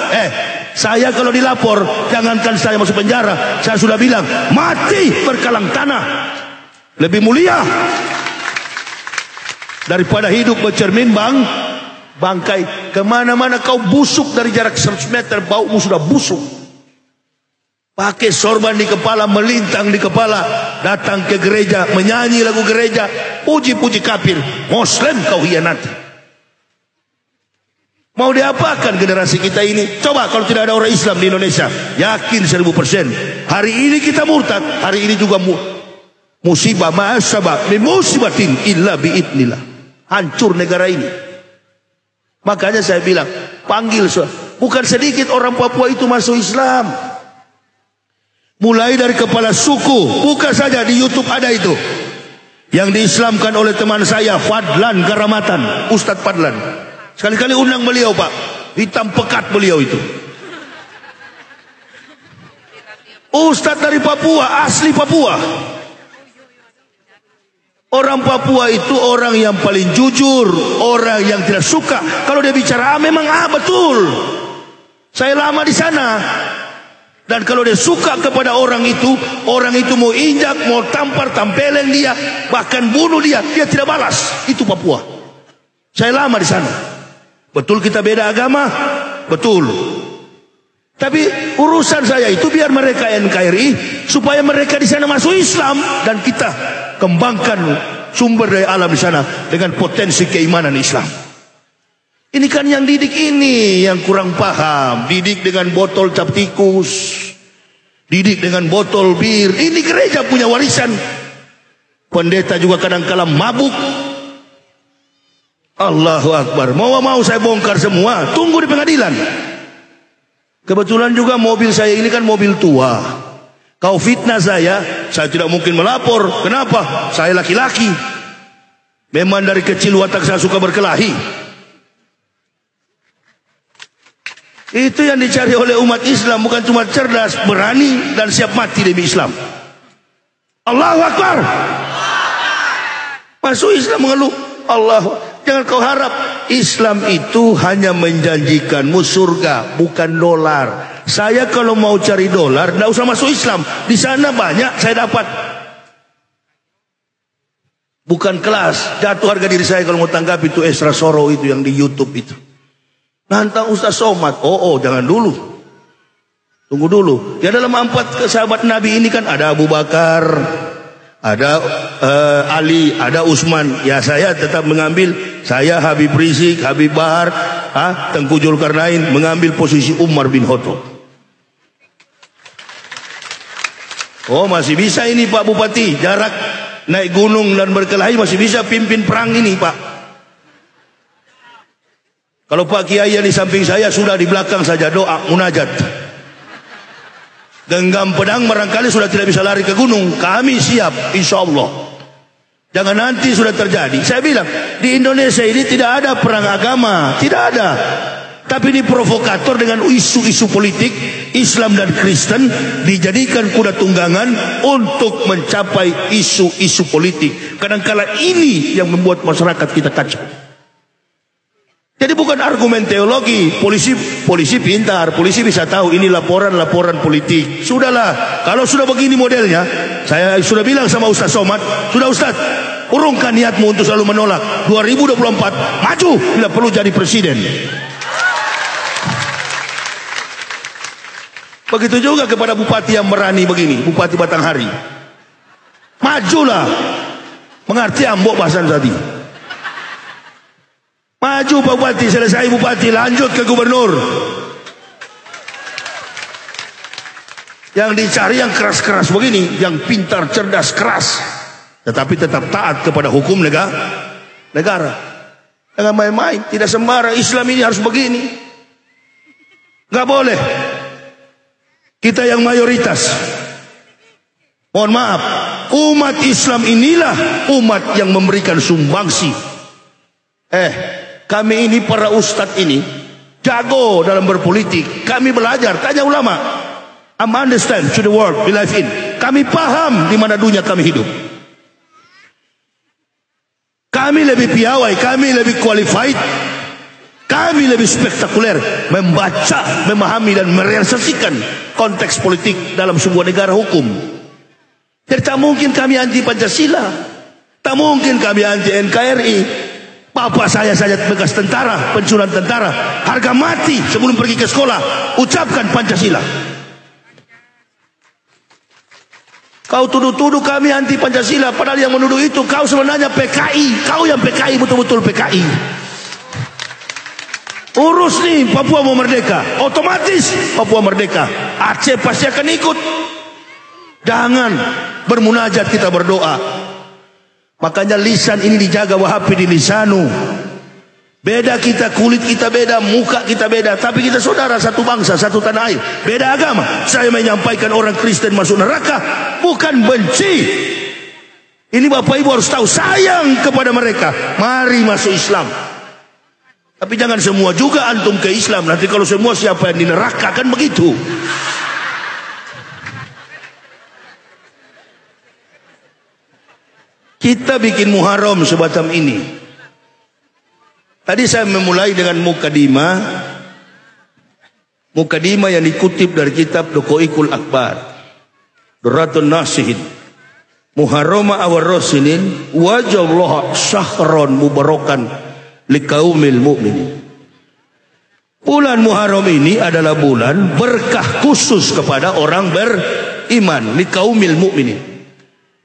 Saya kalau dilapor, jangankan saya masuk penjara, saya sudah bilang mati berkalang tanah. Lebih mulia daripada hidup bercermin bangkai. Kemana-mana kau busuk dari jarak 100 meter, baumu sudah busuk. Pakai sorban di kepala, melintang di kepala, datang ke gereja, menyanyi lagu gereja, puji-puji kafir. Muslim kau hianati. Mau diapakan generasi kita ini? Coba kalau tidak ada orang Islam di Indonesia, yakin 1000%. Hari ini kita murtad, hari ini juga musibah ma'asabah min musibatin illa biidnillah. Hancur negara ini. Makanya saya bilang, panggil bukan sedikit orang Papua itu masuk Islam. Mulai dari kepala suku, buka saja di YouTube ada itu. Yang diislamkan oleh teman saya Fadlan Garamatan, Ustadz Fadlan. Sekali-kali undang beliau Pak, hitam pekat beliau itu. Ustadz dari Papua, asli Papua. Orang Papua itu orang yang paling jujur, orang yang tidak suka. Kalau dia bicara memang betul. Saya lama di sana. Dan kalau dia suka kepada orang itu mau injak, mau tampar, tampeleng dia, bahkan bunuh dia tidak balas. Itu Papua. Saya lama di sana. Betul kita beda agama, betul. Tapi urusan saya itu biar mereka NKRI supaya mereka di sana masuk Islam dan kita kembangkan sumber daya alam di sana dengan potensi keimanan Islam. Ini kan yang didik ini yang kurang paham, didik dengan botol cap tikus, didik dengan botol bir. Ini gereja punya warisan. Pendeta juga kadang-kala mabuk. Allahu Akbar. Mau saya bongkar semua, tunggu di pengadilan. Kebetulan juga mobil saya ini kan mobil tua. Kau fitnah saya tidak mungkin melapor. Kenapa? Saya laki-laki. Memang dari kecil watak saya suka berkelahi. Itu yang dicari oleh umat Islam, bukan cuma cerdas, berani dan siap mati demi Islam. Allahu Akbar. Masuk Islam mengeluh Allah. Jangan kau harap Islam itu hanya menjanjikanmu surga, bukan dolar. Saya kalau mau cari dolar, tidak usah masuk Islam. Di sana banyak saya dapat. Bukan kelas, jatuh harga diri saya kalau mau tanggapi itu Esra Soro itu yang di YouTube itu. Nantang Ustaz Somad. Oh, jangan dulu. Tunggu dulu. Ya dalam 4 sahabat Nabi ini kan ada Abu Bakar, ada Ali, ada Utsman. Ya saya tetap mengambil, saya Habib Rizik, Habib Bahar, Tengku Zulkarnain mengambil posisi Umar bin Khattab. Oh masih bisa ini Pak Bupati, jarak naik gunung dan berkelahi masih bisa pimpin perang ini Pak. Kalau Pak Kiai yang di samping saya sudah di belakang saja doa munajat. Genggam pedang barangkali sudah tidak bisa lari ke gunung. Kami siap insya Allah. Jangan nanti sudah terjadi. Saya bilang di Indonesia ini tidak ada perang agama, tidak ada. Tapi ini provokator dengan isu-isu politik Islam dan Kristen dijadikan kuda tunggangan untuk mencapai isu-isu politik. Kadangkala ini yang membuat masyarakat kita kacau. Jadi bukan argumen teologi. Polisi pintar, polisi bisa tahu ini laporan politik. Sudahlah, kalau sudah begini modelnya, saya sudah bilang sama Ustaz Somad, sudah Ustaz, urungkan niatmu untuk selalu menolak. 2024 maju bila perlu jadi presiden. Begitu juga kepada bupati yang berani begini, Bupati Batanghari. Majulah. Mengerti ambok bahasan tadi. Maju bupati, selesai bupati, lanjut ke gubernur. Yang dicari yang keras-keras begini, yang pintar, cerdas, keras, tetapi tetap taat kepada hukum negara. Jangan main-main, tidak sembarang Islam ini harus begini. Gak boleh. Kita yang mayoritas, mohon maaf, umat Islam inilah umat yang memberikan sumbangsi. Kami ini para ustadz ini jago dalam berpolitik. Kami belajar, tanya ulama. Understand to the world we live in. Kami paham di mana dunia kami hidup. Kami lebih piawai, kami lebih qualified, kami lebih spektakuler membaca, memahami dan merealisasikan konteks politik dalam sebuah negara hukum. Jadi tak mungkin kami anti Pancasila, tak mungkin kami anti NKRI. Bapak saya saja bekas tentara, pensiunan tentara, harga mati sebelum pergi ke sekolah ucapkan Pancasila. Kau tuduh-tuduh kami anti Pancasila, padahal yang menuduh itu kau sebenarnya PKI. Kau yang PKI, betul-betul PKI. Urus nih Papua mau merdeka, otomatis Papua merdeka, Aceh pasti akan ikut. Jangan bermunajat, kita berdoa. Makanya lisan ini dijaga, Wahabi di lisanu. Beda kita, kulit kita beda, muka kita beda, tapi kita saudara, satu bangsa, satu tanah air. Beda agama. Saya menyampaikan orang Kristen masuk neraka bukan benci. Ini Bapak Ibu harus tahu, sayang kepada mereka. Mari masuk Islam. Tapi jangan semua juga antum ke Islam. Nanti kalau semua siapa yang di neraka, kan begitu. Kita bikin Muharram semacam ini. Tadi saya memulai dengan mukadimah yang dikutip dari kitab Dokoikul Akbar, Durratun Nasihin. Muharrama awal Rasulin wajallah syahron mubarakan liqaumil mu'minin. Bulan Muharram ini adalah bulan berkah khusus kepada orang beriman, liqaumil mu'minin.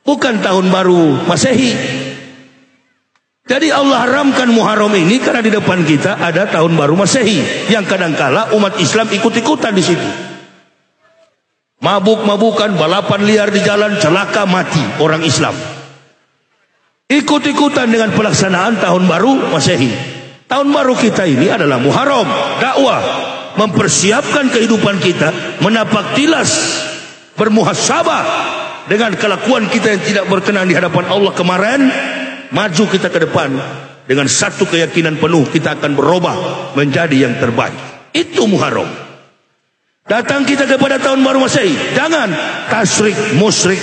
Bukan tahun baru Masehi. Jadi Allah haramkan Muharram ini karena di depan kita ada tahun baru Masehi yang kadangkala umat Islam ikut-ikutan di situ. Mabuk-mabukan, balapan liar di jalan, celaka mati orang Islam. Ikut-ikutan dengan pelaksanaan tahun baru Masehi. Tahun baru kita ini adalah Muharram, dakwah, mempersiapkan kehidupan kita, menapak tilas, bermuhasabah dengan kelakuan kita yang tidak berkenan di hadapan Allah kemarin. Maju kita ke depan dengan satu keyakinan penuh, kita akan berubah menjadi yang terbaik. Itu Muharram. Datang kita kepada tahun baru Masehi, jangan tasyrik musyrik.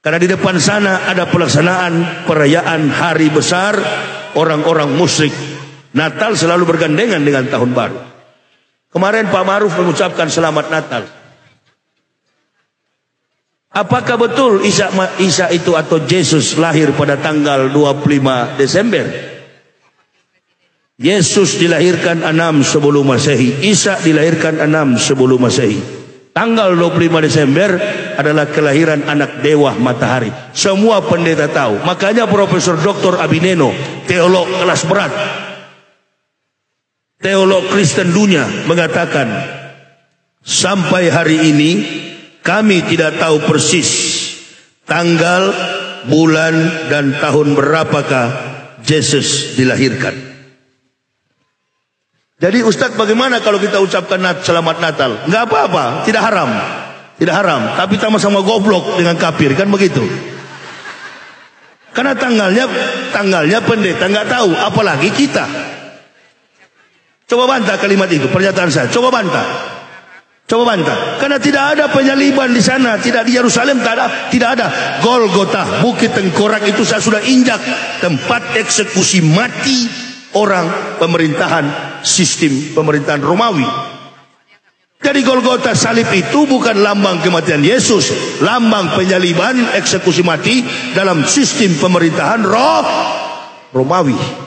Karena di depan sana ada pelaksanaan perayaan hari besar orang-orang musyrik. Natal selalu bergandengan dengan tahun baru. Kemarin Pak Maruf mengucapkan selamat Natal. Apakah betul Isa itu atau Yesus lahir pada tanggal 25 Desember? Yesus dilahirkan 6 sebelum Masehi, Isa dilahirkan 6 sebelum Masehi. Tanggal 25 Desember adalah kelahiran anak dewa matahari. Semua pendeta tahu. Makanya Profesor Dr. Abineno, teolog kelas berat, teolog Kristen dunia, mengatakan sampai hari ini kami tidak tahu persis tanggal, bulan, dan tahun berapakah Yesus dilahirkan. Jadi Ustadz, bagaimana kalau kita ucapkan selamat Natal? Enggak apa-apa, tidak haram. Tidak haram, tapi sama-sama goblok dengan kafir, kan begitu. Karena tanggalnya pendeta enggak tahu, apalagi kita. Coba bantah kalimat itu, pernyataan saya. Coba bantah. Coba bantah. Karena tidak ada penyaliban di sana, tidak di Yerusalem, tidak ada. Golgota, Bukit Tengkorak itu saya sudah injak, tempat eksekusi mati orang sistem pemerintahan Romawi. Jadi Golgota, salib itu bukan lambang kematian Yesus, lambang penyaliban, eksekusi mati dalam sistem pemerintahan Romawi.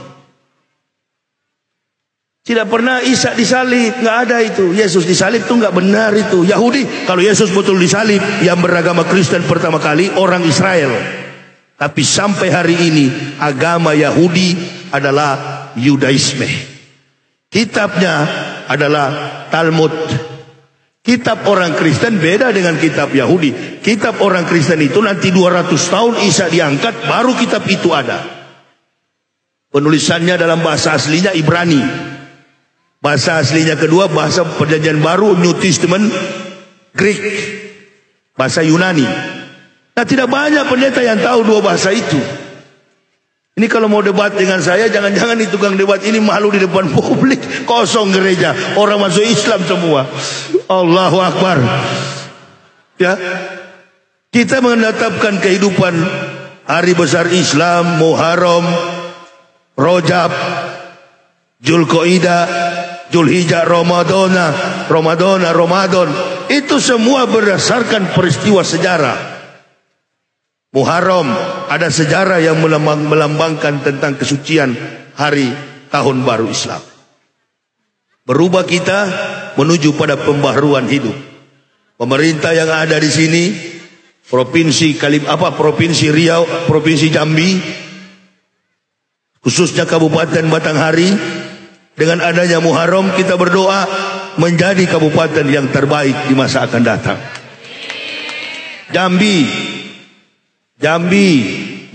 Tidak pernah Isa disalib, nggak ada itu. Yesus disalib itu nggak benar itu. Yahudi, kalau Yesus betul disalib, yang beragama Kristen pertama kali orang Israel. Tapi sampai hari ini agama Yahudi adalah Yudaisme. Kitabnya adalah Talmud. Kitab orang Kristen beda dengan kitab Yahudi. Kitab orang Kristen itu nanti 200 tahun Isa diangkat, baru kitab itu ada. Penulisannya dalam bahasa aslinya Ibrani. Bahasa aslinya kedua, bahasa perjanjian baru, New Testament, Greek. Bahasa Yunani. Nah, tidak banyak pendeta yang tahu dua bahasa itu. Ini kalau mau debat dengan saya, jangan-jangan di tukang debat ini malu di depan publik. Kosong gereja, orang masuk Islam semua. Allahu Akbar. Ya, kita menetapkan kehidupan hari besar Islam, Muharram, Rajab, Zulqa'dah, Zulhijjah, Ramadan. Itu semua berdasarkan peristiwa sejarah. Muharram ada sejarah yang melambangkan tentang kesucian hari tahun baru Islam. Berubah kita menuju pada pembaharuan hidup. Pemerintah yang ada di sini, provinsi Riau, provinsi Jambi, khususnya Kabupaten Batanghari, dengan adanya Muharram kita berdoa menjadi kabupaten yang terbaik di masa akan datang. Jambi,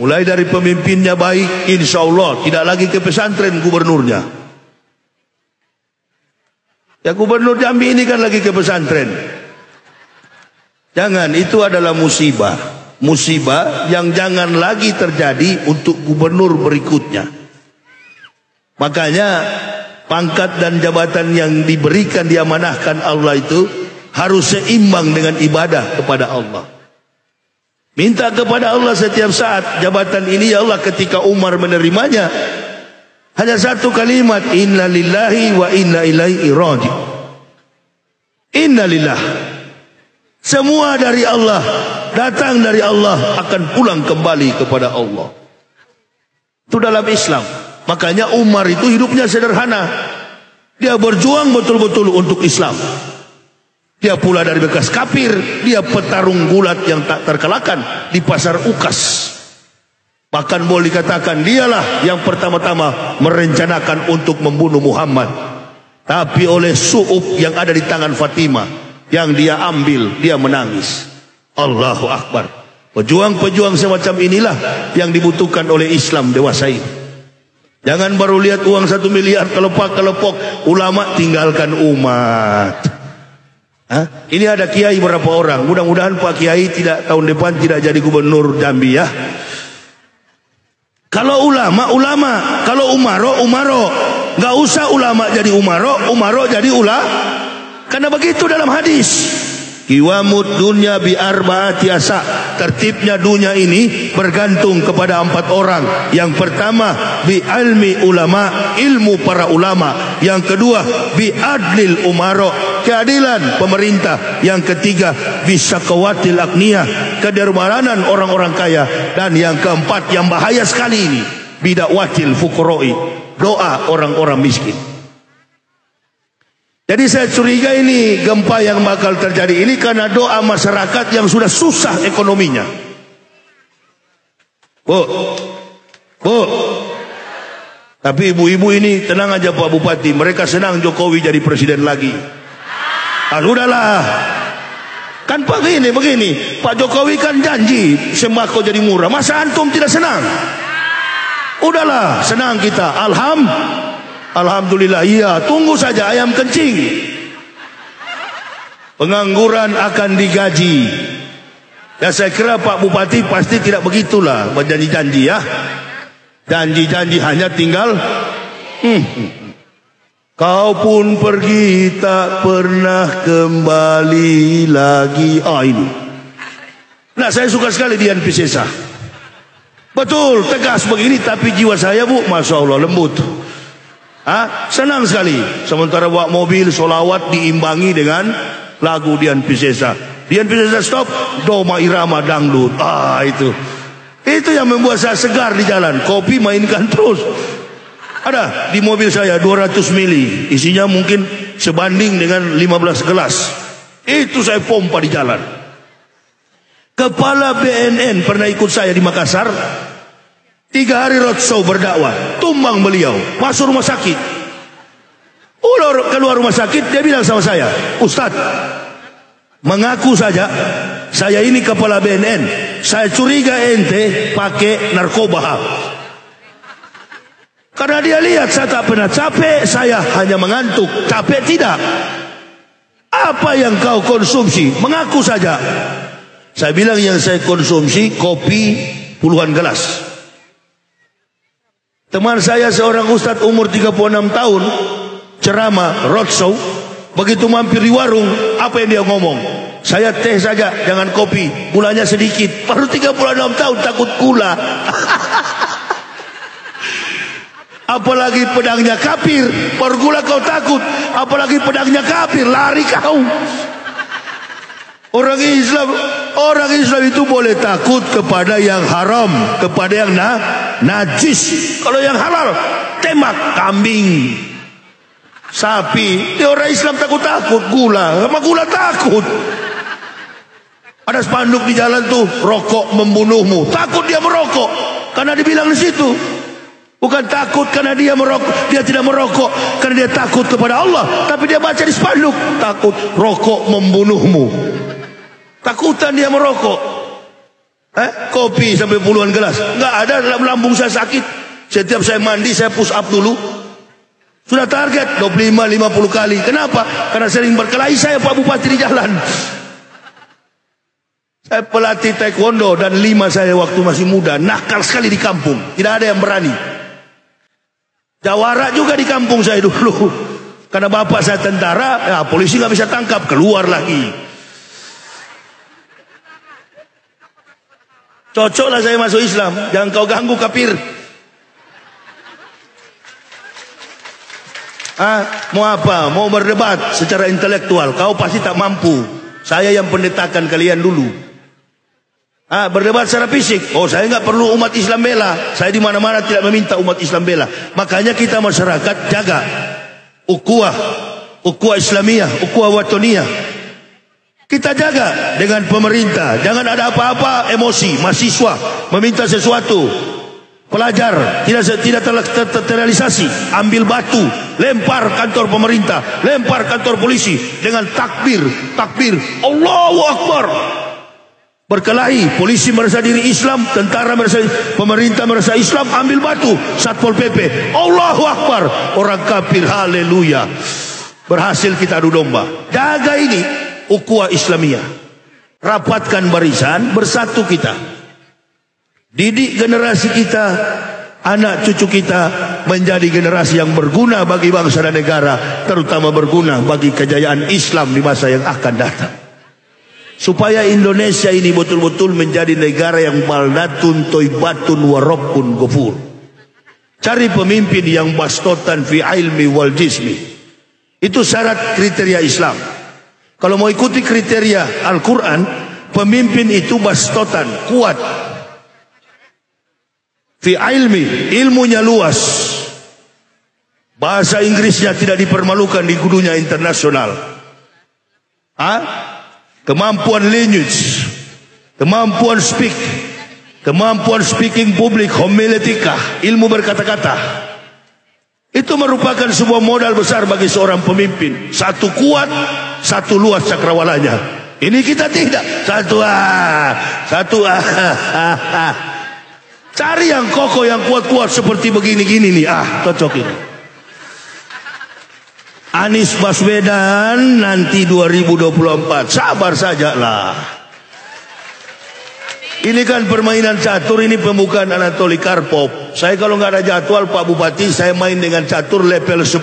mulai dari pemimpinnya baik, insya Allah tidak lagi ke pesantren gubernurnya. Ya, gubernur Jambi ini kan lagi ke pesantren. Jangan, itu adalah musibah. Musibah yang jangan lagi terjadi untuk gubernur berikutnya. Makanya pangkat dan jabatan yang diberikan, diamanahkan Allah itu harus seimbang dengan ibadah kepada Allah. Minta kepada Allah setiap saat. Jabatan ini ya Allah, ketika Umar menerimanya hanya satu kalimat, inna lillahi wa inna ilaihi raji'un. Inna lillah, semua dari Allah, datang dari Allah, akan pulang kembali kepada Allah. Itu dalam Islam. Makanya Umar itu hidupnya sederhana. Dia berjuang betul-betul untuk Islam. Dia pula dari bekas kafir, dia petarung gulat yang tak terkalahkan di pasar Ukas. Bahkan boleh dikatakan dialah yang pertama-tama merencanakan untuk membunuh Muhammad. Tapi oleh su'ub yang ada di tangan Fatimah, yang dia ambil, dia menangis. Allahu Akbar. Pejuang-pejuang semacam inilah yang dibutuhkan oleh Islam dewasa ini. Jangan baru lihat uang 1 miliar kelepok-kelepok, ulama tinggalkan umat. Ini ada kiai berapa orang? Mudah-mudahan Pak Kiai tahun depan tidak jadi gubernur Jambi ya. Kalau ulama, kalau umaro. Nggak usah ulama jadi umaro jadi Karena begitu dalam hadis. Kiwamud dunya bi arba'ati asa. Tertibnya dunia ini bergantung kepada 4 orang. Yang pertama bi ilmi ulama, ilmu para ulama. Yang kedua bi adlil umaro, keadilan pemerintah. Yang ketiga bi syakawatil aghniyah, kedermawanan orang-orang kaya. Dan yang keempat yang bahaya sekali ini, bi da'watil fuqara'i, doa orang-orang miskin. Jadi saya curiga ini gempa yang bakal terjadi ini karena doa masyarakat yang sudah susah ekonominya. Bu. Tapi ibu-ibu ini tenang aja Pak Bupati, mereka senang Jokowi jadi presiden lagi. Udahlah. Kan begini, Pak Jokowi kan janji sembako jadi murah. Masa antum tidak senang? Udahlah, senang kita. Alhamdulillah, iya, tunggu saja ayam kencing. Pengangguran akan digaji. Ya saya kira Pak Bupati pasti tidak begitulah berjanji-janji ya. Janji-janji hanya tinggal Kau pun pergi tak pernah kembali lagi. Ini. Nah, saya suka sekali Dian Piscesa. Betul, tegas begini, tapi jiwa saya, Bu, Masya Allah, lembut. Senang sekali. Sementara bawa mobil, solawat diimbangi dengan lagu Dian Piscesa. Dian Piscesa stop, Doma Irama Dangdut. Itu yang membuat saya segar di jalan. Kopi mainkan terus. Ada di mobil saya 200 mili, isinya mungkin sebanding dengan 15 gelas. Itu saya pompa di jalan. Kepala BNN pernah ikut saya di Makassar. 3 hari roadshow berdakwah. Tumbang beliau, masuk rumah sakit. Keluar rumah sakit, dia bilang sama saya, Ustadz, mengaku saja saya ini kepala BNN, saya curiga ente pakai narkoba. Karena dia lihat saya tak pernah capek, saya hanya mengantuk. Capek tidak. Apa yang kau konsumsi? Mengaku saja. Saya bilang yang saya konsumsi kopi puluhan gelas. Teman saya seorang ustadz umur 36 tahun, ceramah, roadshow. Begitu mampir di warung, apa yang dia ngomong? Saya teh saja, jangan kopi, gulanya sedikit. Baru 36 tahun takut gula. Apalagi pedangnya kafir, baru gula kau takut. Apalagi pedangnya kafir, lari kau. Orang Islam itu boleh takut kepada yang haram, kepada yang najis. Kalau yang halal, tembak kambing, sapi. Dia orang Islam takut gula, sama gula takut. Ada spanduk di jalan tuh, rokok membunuhmu. Takut dia merokok, karena dibilang di situ. Bukan takut karena dia merokok, dia tidak merokok karena dia takut kepada Allah, tapi dia baca di spanduk, takut rokok membunuhmu. Takutan dia merokok. Kopi sampai puluhan gelas. Enggak ada, dalam lambung saya sakit. Setiap saya mandi saya push up dulu. Sudah target 25-50 kali. Kenapa? Karena sering berkelahi saya Pak Bupati di jalan. Saya pelatih taekwondo dan 5 saya waktu masih muda. Nakal sekali di kampung, tidak ada yang berani. Jawara juga di kampung saya dulu. Karena bapak saya tentara, polisi nggak bisa tangkap, keluar lagi. Cocoklah saya masuk Islam, jangan kau ganggu kafir. Mau apa? Mau berdebat secara intelektual, kau pasti tak mampu. Saya yang pendetakan kalian dulu. Berdebat secara fisik. Saya nggak perlu umat Islam bela. Saya di mana-mana tidak meminta umat Islam bela. Makanya kita masyarakat jaga ukhuwah Islamiyah, ukhuwah watoniyah. Kita jaga dengan pemerintah. Jangan ada apa-apa emosi. Mahasiswa meminta sesuatu, pelajar tidak terrealisasi, ambil batu, lempar kantor pemerintah, lempar kantor polisi dengan takbir, Allahu Akbar. Berkelahi, polisi merasa diri Islam, tentara merasa, pemerintah merasa Islam, ambil batu, Satpol PP, Allahu Akbar, orang kafir, haleluya. Berhasil kita adu domba. Jaga ini ukhuwah Islamiyah. Rapatkan barisan, bersatu kita. Didik generasi kita, anak cucu kita menjadi generasi yang berguna bagi bangsa dan negara, terutama berguna bagi kejayaan Islam di masa yang akan datang. Supaya Indonesia ini betul-betul menjadi negara yang baldatun toibatun warokun gofur. Cari pemimpin yang bastotan fi ilmi wal jismi. Itu syarat kriteria Islam. Kalau mau ikuti kriteria Al-Quran, pemimpin itu bastotan, kuat. Fi ilmi, ilmunya luas. Bahasa Inggrisnya tidak dipermalukan di dunia internasional. Kemampuan language, kemampuan kemampuan speaking public, homiletika, ilmu berkata-kata. Itu merupakan sebuah modal besar bagi seorang pemimpin. Satu kuat, satu luas cakrawalanya. Ini kita tidak. Satu. Cari yang kokoh, yang kuat-kuat seperti begini-gini nih. Cocok ini. Anies Baswedan nanti 2024. Sabar saja lah. Ini kan permainan catur, ini pembukaan Anatoly Karpov. Saya kalau nggak ada jadwal Pak Bupati, saya main dengan catur level 10.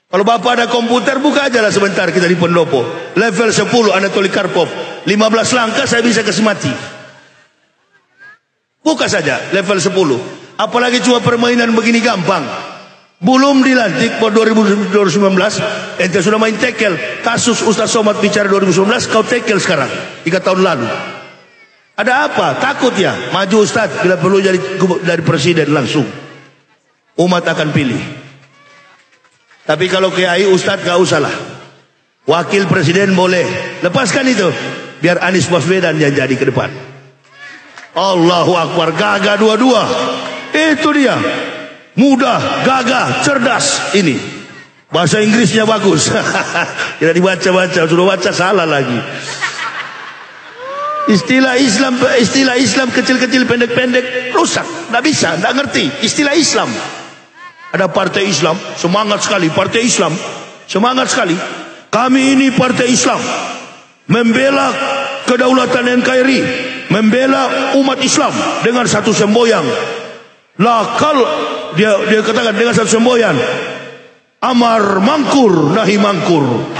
Kalau Bapak ada komputer, buka aja lah sebentar kita di pendopo. Level 10 Anatoly Karpov. 15 langkah saya bisa kasih mati. Buka saja level 10. Apalagi cuma permainan begini gampang. Belum dilantik buat 2019, ente sudah main tekel. Kasus Ustaz Somad bicara 2019, kau tekel sekarang 3 tahun lalu. Ada apa? Takut ya? Maju Ustaz, bila perlu jadi presiden langsung. Umat akan pilih. Tapi kalau kiai Ustaz gak usah lah. Wakil presiden boleh. Lepaskan itu. Biar Anies Baswedan yang jadi ke depan. Allahu Akbar, gagah dua-dua. Itu dia. Mudah, gagah, cerdas. Ini bahasa Inggrisnya bagus. Tidak dibaca-baca, sudah baca salah lagi. Istilah Islam kecil-kecil, pendek-pendek, rusak. Tidak bisa, tidak ngerti istilah Islam. Ada partai Islam, semangat sekali. Partai Islam, semangat sekali. Kami ini partai Islam, membela kedaulatan NKRI, membela umat Islam dengan satu semboyan. Lakal dia katakan dengan satu semboyan, amar mangkur nahi mangkur.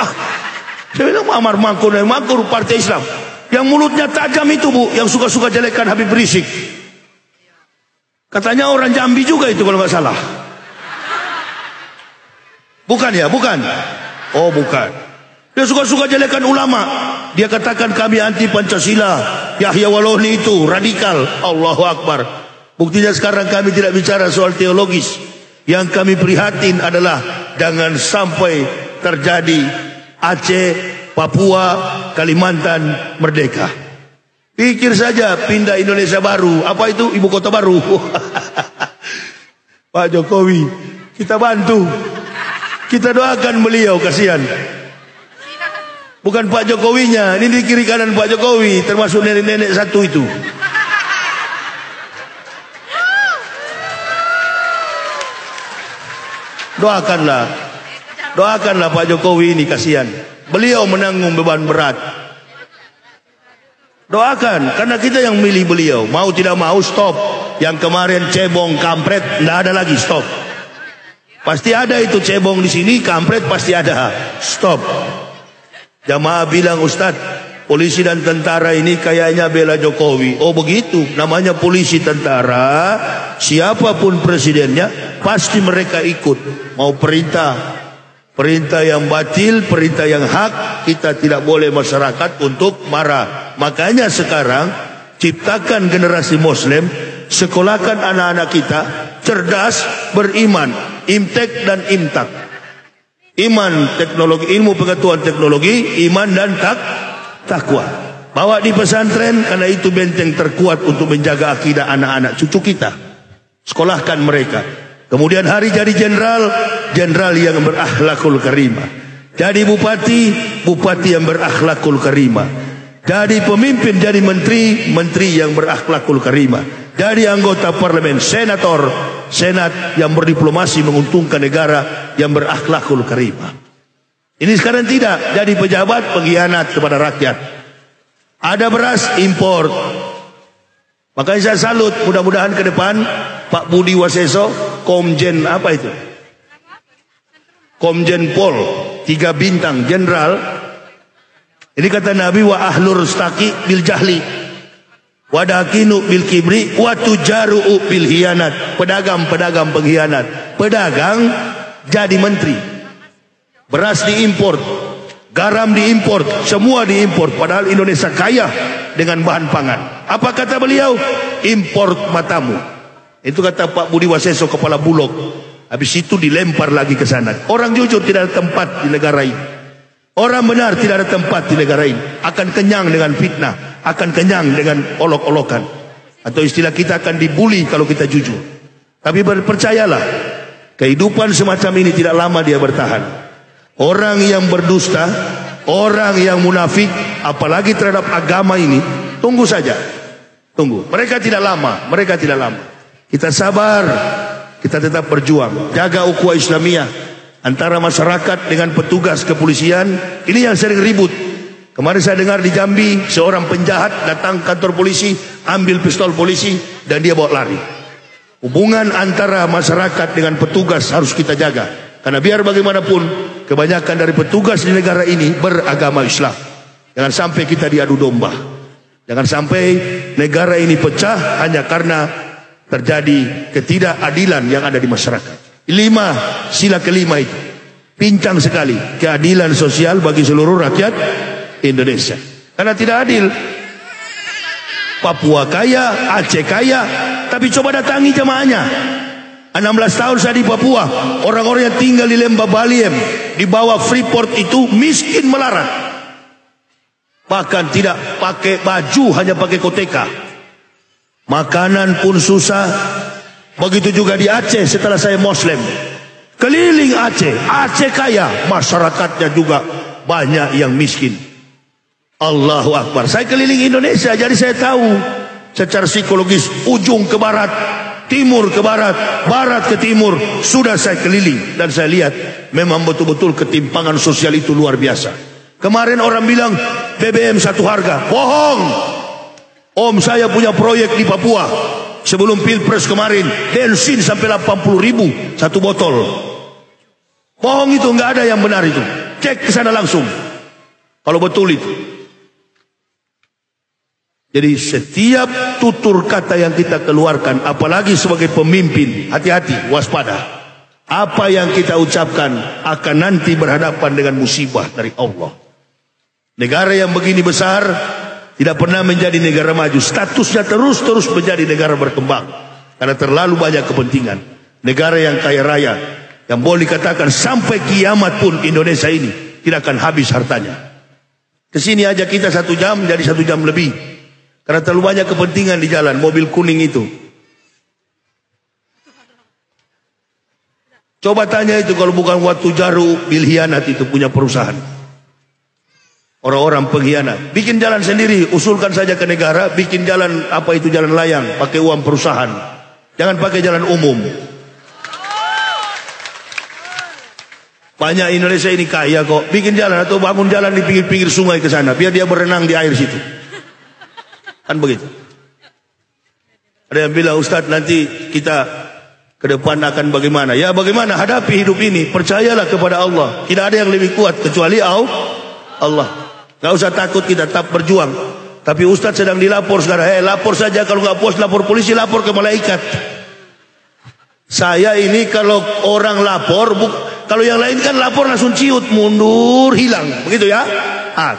Saya bilang amar mangkur nahi mangkur, partai Islam. Yang mulutnya tajam itu Bu, yang suka-suka jelekan Habib Rizik. Katanya orang Jambi juga itu kalau nggak salah. Bukan ya, bukan. Oh bukan. Dia suka-suka jelekan ulama. Dia katakan kami anti Pancasila. Yahya Walohni itu radikal. Allahu Akbar. Buktinya sekarang kami tidak bicara soal teologis. Yang kami prihatin adalah jangan sampai terjadi Aceh, Papua, Kalimantan merdeka. Pikir saja pindah Indonesia baru. Apa itu? Ibu kota baru. Pak Jokowi, kita bantu. Kita doakan beliau, kasihan. Bukan Pak Jokowinya, ini di kiri kanan Pak Jokowi, termasuk nenek-nenek satu itu. Doakanlah Pak Jokowi ini, kasihan. Beliau menanggung beban berat. Doakan, karena kita yang milih beliau. Mau tidak mau stop. Yang kemarin cebong, kampret, tidak ada lagi, stop. Pasti ada itu cebong di sini, kampret pasti ada. Stop. Jamaah bilang, Ustadz, polisi dan tentara ini kayaknya bela Jokowi. Oh begitu, namanya polisi tentara, siapapun presidennya, pasti mereka ikut. Mau perintah yang batil, perintah yang hak, kita tidak boleh masyarakat untuk marah. Makanya sekarang, ciptakan generasi Muslim, sekolahkan anak-anak kita, cerdas, beriman, imtek dan imtak. Iman teknologi, ilmu pengetahuan teknologi, iman dan takwa. Bawa di pesantren, karena itu benteng terkuat untuk menjaga akidah anak-anak cucu kita. Sekolahkan mereka. Kemudian hari jadi jenderal yang berakhlakul karimah. Jadi bupati yang berakhlakul karimah. Jadi pemimpin, jadi menteri yang berakhlakul karimah. Jadi anggota parlemen, senat yang berdiplomasi menguntungkan negara yang berakhlakul karimah. Ini sekarang tidak, jadi pejabat pengkhianat kepada rakyat. Ada beras import. Makanya saya salut, mudah-mudahan ke depan Pak Budi Waseso, Komjen apa itu? Komjen Pol 3 bintang jenderal. Ini kata Nabi, wa ahlur staqi bil jahli, wadakinu bil kibri, wa tujaru bil hianat. Pedagang pengkhianat. Pedagang jadi menteri. Beras diimport, garam diimport, semua diimport. Padahal Indonesia kaya dengan bahan pangan. Apa kata beliau? Import matamu. Itu kata Pak Budi Waseso, kepala Bulog. Habis itu dilempar lagi ke sana. Orang jujur tidak ada tempat di negara ini. Orang benar tidak ada tempat di negara ini. Akan kenyang dengan fitnah, akan kenyang dengan olok-olokan. Atau istilah kita akan dibully kalau kita jujur. Tapi percayalah, kehidupan semacam ini tidak lama dia bertahan. Orang yang berdusta, orang yang munafik, apalagi terhadap agama ini, tunggu saja. Tunggu. Mereka tidak lama. Kita sabar, kita tetap berjuang. Jaga ukhuwah Islamiyah antara masyarakat dengan petugas kepolisian. Ini yang sering ribut. Kemarin saya dengar di Jambi, seorang penjahat datang kantor polisi, ambil pistol polisi, dan dia bawa lari. Hubungan antara masyarakat dengan petugas harus kita jaga. Karena biar bagaimanapun, kebanyakan dari petugas di negara ini beragama Islam. Jangan sampai kita diadu domba. Jangan sampai negara ini pecah hanya karena terjadi ketidakadilan yang ada di masyarakat. 5, sila kelima itu pincang sekali, keadilan sosial bagi seluruh rakyat Indonesia. Karena tidak adil. Papua kaya, Aceh kaya, tapi coba datangi jamaahnya. 16 tahun saya di Papua, orang-orang yang tinggal di Lembah Baliem, di bawah Freeport itu miskin melarat. Bahkan tidak pakai baju, hanya pakai koteka. Makanan pun susah. Begitu juga di Aceh setelah saya Muslim. Keliling Aceh, Aceh kaya, masyarakatnya juga banyak yang miskin. Allahu Akbar. Saya keliling Indonesia, jadi saya tahu secara psikologis ujung ke barat, timur ke barat, barat ke timur. Sudah saya keliling dan saya lihat memang betul-betul ketimpangan sosial itu luar biasa. Kemarin orang bilang BBM satu harga. Bohong. Om, saya punya proyek di Papua. Sebelum Pilpres kemarin, bensin sampai 80.000 satu botol. Bohong itu, nggak ada yang benar itu. Cek ke sana langsung. Kalau betul itu. Jadi setiap tutur kata yang kita keluarkan, apalagi sebagai pemimpin, hati-hati, waspada. Apa yang kita ucapkan akan nanti berhadapan dengan musibah dari Allah. Negara yang begini besar tidak pernah menjadi negara maju. Statusnya terus menjadi negara berkembang. Karena terlalu banyak kepentingan. Negara yang kaya raya, yang boleh dikatakan sampai kiamat pun Indonesia ini tidak akan habis hartanya. Kesini aja kita 1 jam jadi 1 jam lebih. Karena terlalu banyak kepentingan di jalan. Mobil kuning itu. Coba tanya itu kalau bukan waktu Jaru Bilhianat itu punya perusahaan. Orang-orang pengkhianat. Bikin jalan sendiri, usulkan saja ke negara, bikin jalan apa itu jalan layang, pakai uang perusahaan. Jangan pakai jalan umum. Banyak Indonesia ini kaya kok. Bikin jalan atau bangun jalan di pinggir-pinggir sungai ke sana, biar dia berenang di air situ. Kan begitu. Ada yang bilang, Ustadz nanti kita ke depan akan bagaimana? Ya bagaimana? Hadapi hidup ini. Percayalah kepada Allah. Tidak ada yang lebih kuat kecuali Allah. Gak usah takut, kita tetap berjuang. Tapi Ustadz sedang dilapor sekarang. Lapor saja, kalau gak puas lapor polisi, lapor ke malaikat. Saya ini kalau orang lapor, kalau yang lain kan lapor langsung ciut, mundur, hilang. Begitu ya.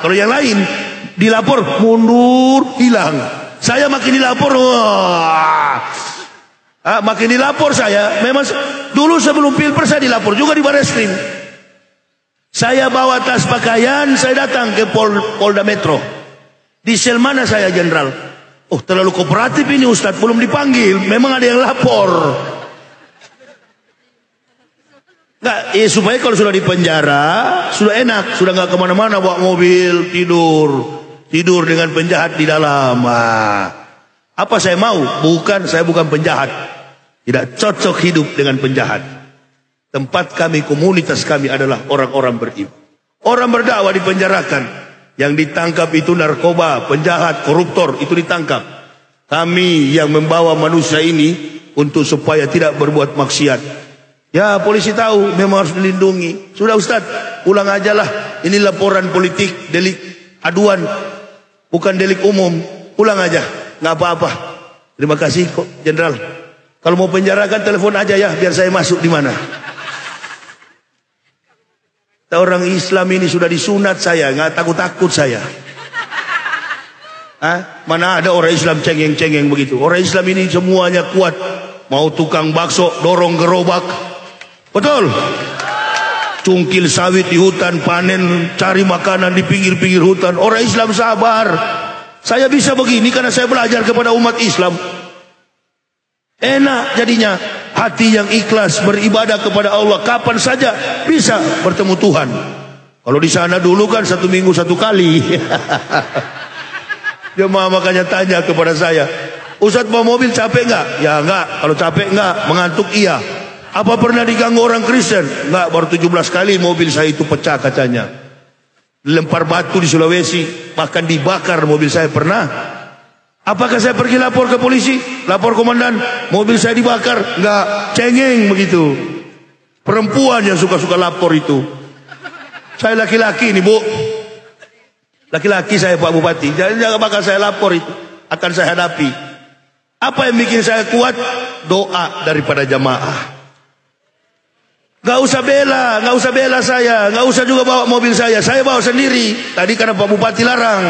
Kalau yang lain dilapor, mundur, hilang. Saya makin dilapor, makin dilapor saya. Memang dulu sebelum Pilpres saya dilapor juga di Barreskrim. Saya bawa tas pakaian, saya datang ke Polda Metro. Di sel mana saya, Jenderal? Oh, terlalu kooperatif ini Ustadz, belum dipanggil. Memang ada yang lapor. Nggak, supaya kalau sudah di penjara, sudah enak, sudah nggak kemana-mana bawa mobil, tidur dengan penjahat di dalam. Apa saya mau? Bukan, saya bukan penjahat. Tidak cocok hidup dengan penjahat. Tempat kami, komunitas kami adalah orang-orang beriman. Orang berdakwah dipenjarakan. Yang ditangkap itu narkoba, penjahat, koruptor, itu ditangkap. Kami yang membawa manusia ini untuk supaya tidak berbuat maksiat. Ya polisi tahu memang harus dilindungi. Sudah Ustadz, ulang aja lah. Ini laporan politik, delik aduan, bukan delik umum. Ulang aja, nggak apa-apa. Terima kasih kok, Jenderal. Kalau mau penjarakan telepon aja ya, biar saya masuk di mana. Orang Islam ini sudah disunat saya, nggak takut-takut saya. Mana ada orang Islam cengeng-cengeng begitu. Orang Islam ini semuanya kuat. Mau tukang bakso, dorong gerobak. Betul. Cungkil sawit di hutan, panen, cari makanan di pinggir-pinggir hutan. Orang Islam sabar. Saya bisa begini karena saya belajar kepada umat Islam. Enak jadinya. Hati yang ikhlas beribadah kepada Allah, kapan saja bisa bertemu Tuhan. Kalau di sana dulu kan 1 minggu 1 kali. Jemaah makanya tanya kepada saya, Ustadz bawa mobil capek nggak? Ya nggak. Kalau capek nggak, mengantuk iya. Apa pernah diganggu orang Kristen? Nggak. Baru 17 kali mobil saya itu pecah kacanya. Dilempar batu di Sulawesi, bahkan dibakar mobil saya pernah. Apakah saya pergi lapor ke polisi? Lapor komandan, mobil saya dibakar? Enggak, cengeng begitu. Perempuan yang suka-suka lapor itu. Saya laki-laki nih, Bu. Laki-laki saya, Pak Bupati. Jangan bakal saya lapor itu. Akan saya hadapi. Apa yang bikin saya kuat? Doa daripada jamaah. Gak usah bela saya. Gak usah juga bawa mobil saya bawa sendiri. Tadi karena Pak Bupati larang.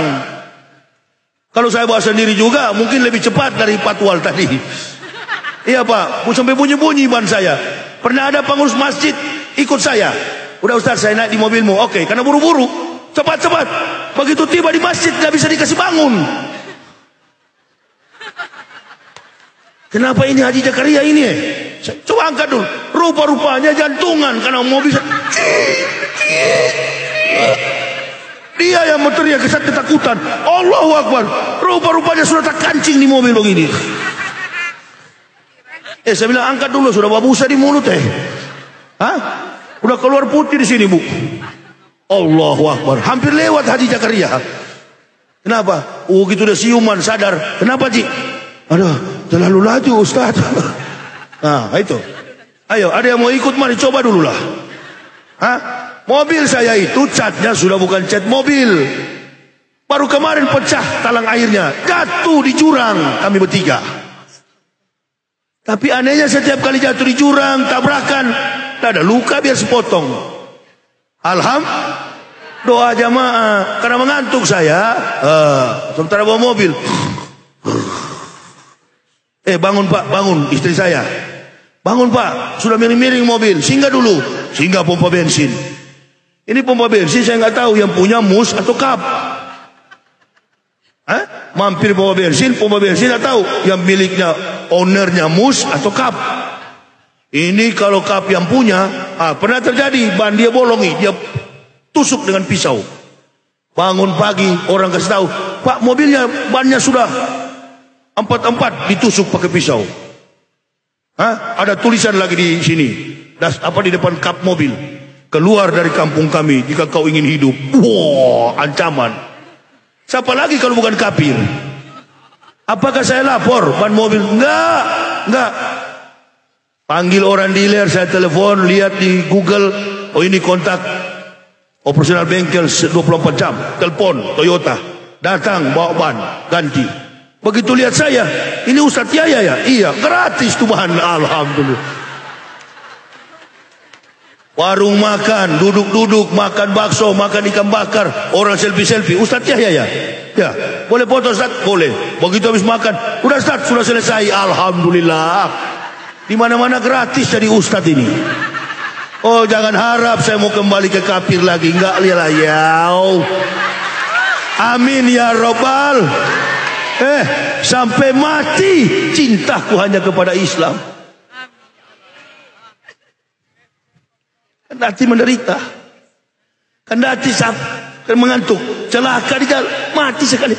Kalau saya bawa sendiri juga mungkin lebih cepat dari patwal tadi. Iya Pak, sampai bunyi-bunyi ban saya. Pernah ada pengurus masjid ikut saya. Udah Ustaz, saya naik di mobilmu. Oke, karena buru-buru, cepat-cepat. Begitu tiba di masjid gak bisa dikasih bangun. Kenapa ini Haji Zakaria ini? Coba angkat dulu. Rupa-rupanya jantungan karena mobil. Dia yang motornya ketakutan. Allahu Akbar. Rupa-rupanya sudah tak kancing di mobil begini. Saya bilang angkat dulu, sudah babusa di mulut Hah? Udah keluar putih di sini, Bu. Allahu Akbar. Hampir lewat Haji Zakaria. Kenapa? Gitu udah siuman, sadar. Kenapa, Ji? Aduh, terlalu laju, Ustaz. Nah, itu. Ayo, ada yang mau ikut, mari coba dulu lah. Hah? Mobil saya itu catnya sudah bukan cat mobil. Baru kemarin pecah talang airnya. Jatuh di jurang kami bertiga. Tapi anehnya setiap kali jatuh di jurang, tabrakan, tak ada luka biar sepotong. Alhamdulillah, doa jamaah. Karena mengantuk saya, sementara bawa mobil. Bangun Pak, bangun istri saya. Bangun Pak, sudah miring-miring mobil. Singgah dulu, singgah pompa bensin. Ini pompa bensin saya nggak tahu yang punya mus atau kap. Mampir pompa bensin nggak tahu yang miliknya ownernya mus atau kap. Ini kalau kap yang punya, pernah terjadi ban dia bolongi, dia tusuk dengan pisau. Bangun pagi orang kasih tahu, Pak mobilnya bannya sudah 4 ditusuk pakai pisau. Ada tulisan lagi di sini, di depan kap mobil. Keluar dari kampung kami jika kau ingin hidup. Ancaman. Siapa lagi kalau bukan kafir? Apakah saya lapor ban mobil? Enggak. Panggil orang dealer, saya telepon, lihat di Google. Oh ini kontak operasional bengkel 24 jam. Telepon Toyota. Datang bawa ban, ganti. Begitu lihat saya, ini Ustadz Yaya ya? Iya, gratis tuh bahan. Alhamdulillah. Warung makan, duduk-duduk, makan bakso, makan ikan bakar, orang selfie-selfie. Ustadz Yahya ya? Ya, boleh foto Ustadz? Boleh. Begitu habis makan, udah Ustadz, sudah selesai. Alhamdulillah. Di mana-mana gratis jadi Ustadz ini. Oh, jangan harap saya mau kembali ke kafir lagi. Enggak lah ya. Amin ya Rabbal. Sampai mati cintaku hanya kepada Islam. Kendati menderita, kendati mengantuk, celaka di jalan, mati sekali.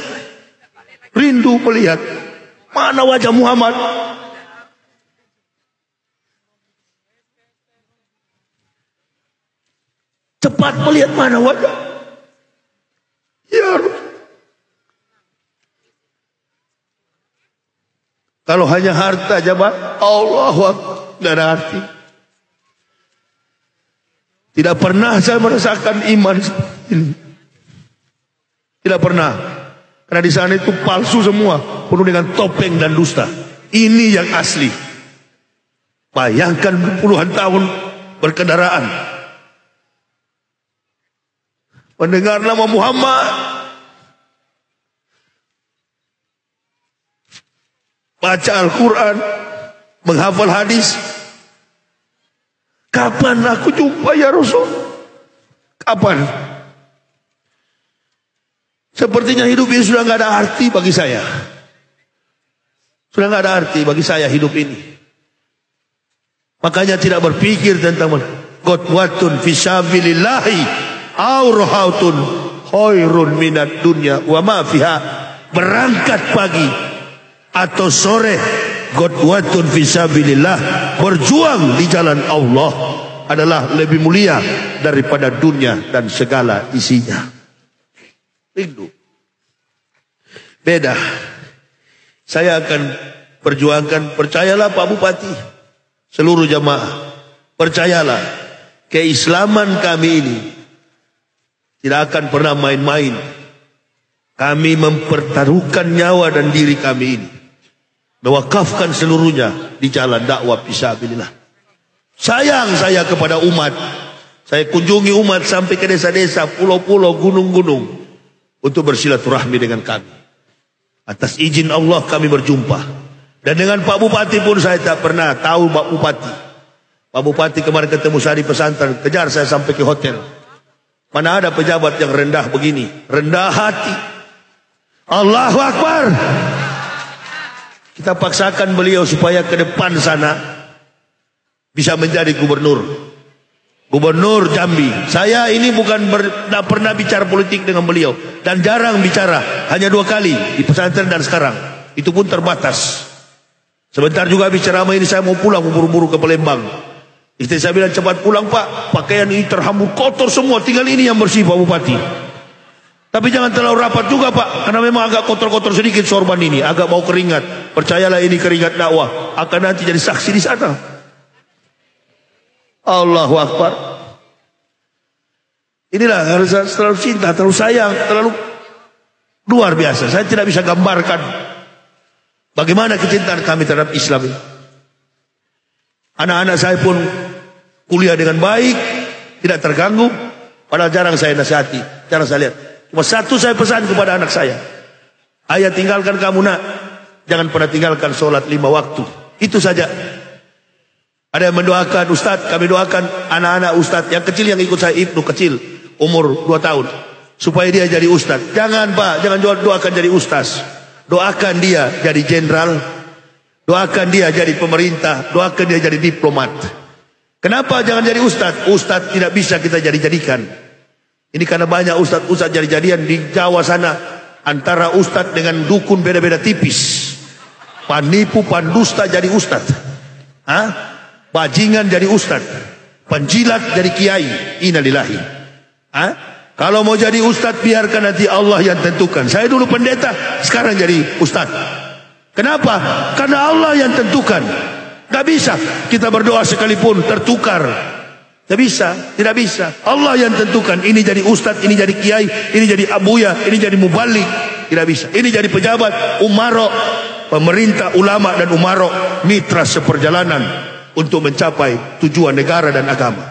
Rindu melihat mana wajah Muhammad. Cepat melihat mana wajah. Ya Rabb. Kalau hanya harta jemaah, Allahu Akbar, tidak ada arti. Tidak pernah saya merasakan iman seperti ini. Tidak pernah. Karena di sana itu palsu semua, penuh dengan topeng dan dusta. Ini yang asli. Bayangkan puluhan tahun berkendaraan, mendengar nama Muhammad, baca Al-Quran, menghafal hadis. Kapan aku jumpa ya Rasul? Kapan? Sepertinya hidup ini sudah nggak ada arti bagi saya. Sudah nggak ada arti bagi saya hidup ini. Makanya tidak berpikir tentang qudwatun fisabilillahi aw rahatun khairun minad dunya wa ma fiha. Berangkat pagi atau sore, qudwatun fisabilillah, berjuang di jalan Allah adalah lebih mulia daripada dunia dan segala isinya. Rindu. Beda. Saya akan perjuangkan, percayalah Pak Bupati, seluruh jamaah, Percayalah, keislaman kami ini tidak akan pernah main-main. Kami mempertaruhkan nyawa dan diri kami ini, mewakafkan seluruhnya di jalan dakwah fisabilillah. Sayang saya kepada umat. Saya kunjungi umat sampai ke desa-desa, pulau-pulau, gunung-gunung untuk bersilaturahmi dengan kami. Atas izin Allah kami berjumpa. Dan dengan Pak Bupati pun saya tak pernah tahu Pak Bupati. Pak Bupati kemarin ketemu saya di pesantren, kejar saya sampai ke hotel. Mana ada pejabat yang rendah begini, rendah hati. Allahu Akbar. Kita paksakan beliau supaya ke depan sana bisa menjadi gubernur. Gubernur Jambi. Saya ini tidak pernah bicara politik dengan beliau. Dan jarang bicara. Hanya 2 kali. Di pesantren dan sekarang. Itu pun terbatas. Sebentar juga bicara sama ini saya mau pulang. Buru-buru ke Palembang. Istri saya bilang cepat pulang Pak. Pakaian ini terhambur kotor semua. Tinggal ini yang bersih Pak Bupati. Tapi jangan terlalu rapat juga Pak. Karena memang agak kotor-kotor sedikit sorban ini. Agak bau keringat. Percayalah ini keringat dakwah. Akan nanti jadi saksi di sana. Allahu Akbar. Inilah harus terlalu cinta, terlalu sayang, terlalu luar biasa. Saya tidak bisa gambarkan bagaimana kecintaan kami terhadap Islam ini. Anak-anak saya pun kuliah dengan baik, tidak terganggu. Padahal jarang saya nasihati, jarang saya lihat. Cuma satu saya pesan kepada anak saya. Ayah tinggalkan kamu nak, jangan pernah tinggalkan sholat 5 waktu. Itu saja. Ada yang mendoakan Ustadz, kami doakan anak-anak Ustadz yang kecil yang ikut saya, Ibnu kecil, umur 2 tahun, supaya dia jadi Ustadz. Jangan Pak, jangan doakan jadi Ustadz. Doakan dia jadi jenderal, doakan dia jadi pemerintah, doakan dia jadi diplomat. Kenapa jangan jadi Ustadz? Ustadz tidak bisa kita jadikan. Ini karena banyak Ustadz jadi-jadian di Jawa sana. Antara Ustadz dengan dukun beda-beda tipis. Penipu, pandusta jadi Ustadz. Hah? Bajingan jadi ustad, penjilat jadi kiai. Innalillahi. Kalau mau jadi ustad biarkan nanti Allah yang tentukan. Saya dulu pendeta, sekarang jadi ustad. Kenapa? Karena Allah yang tentukan. Gak bisa kita berdoa sekalipun tertukar. Tidak bisa, tidak bisa. Allah yang tentukan. Ini jadi ustad, ini jadi kiai, ini jadi abuya, ini jadi mubalik. Tidak bisa. Ini jadi pejabat, umaro, pemerintah, ulama dan umaro, mitra seperjalanan untuk mencapai tujuan negara dan agama.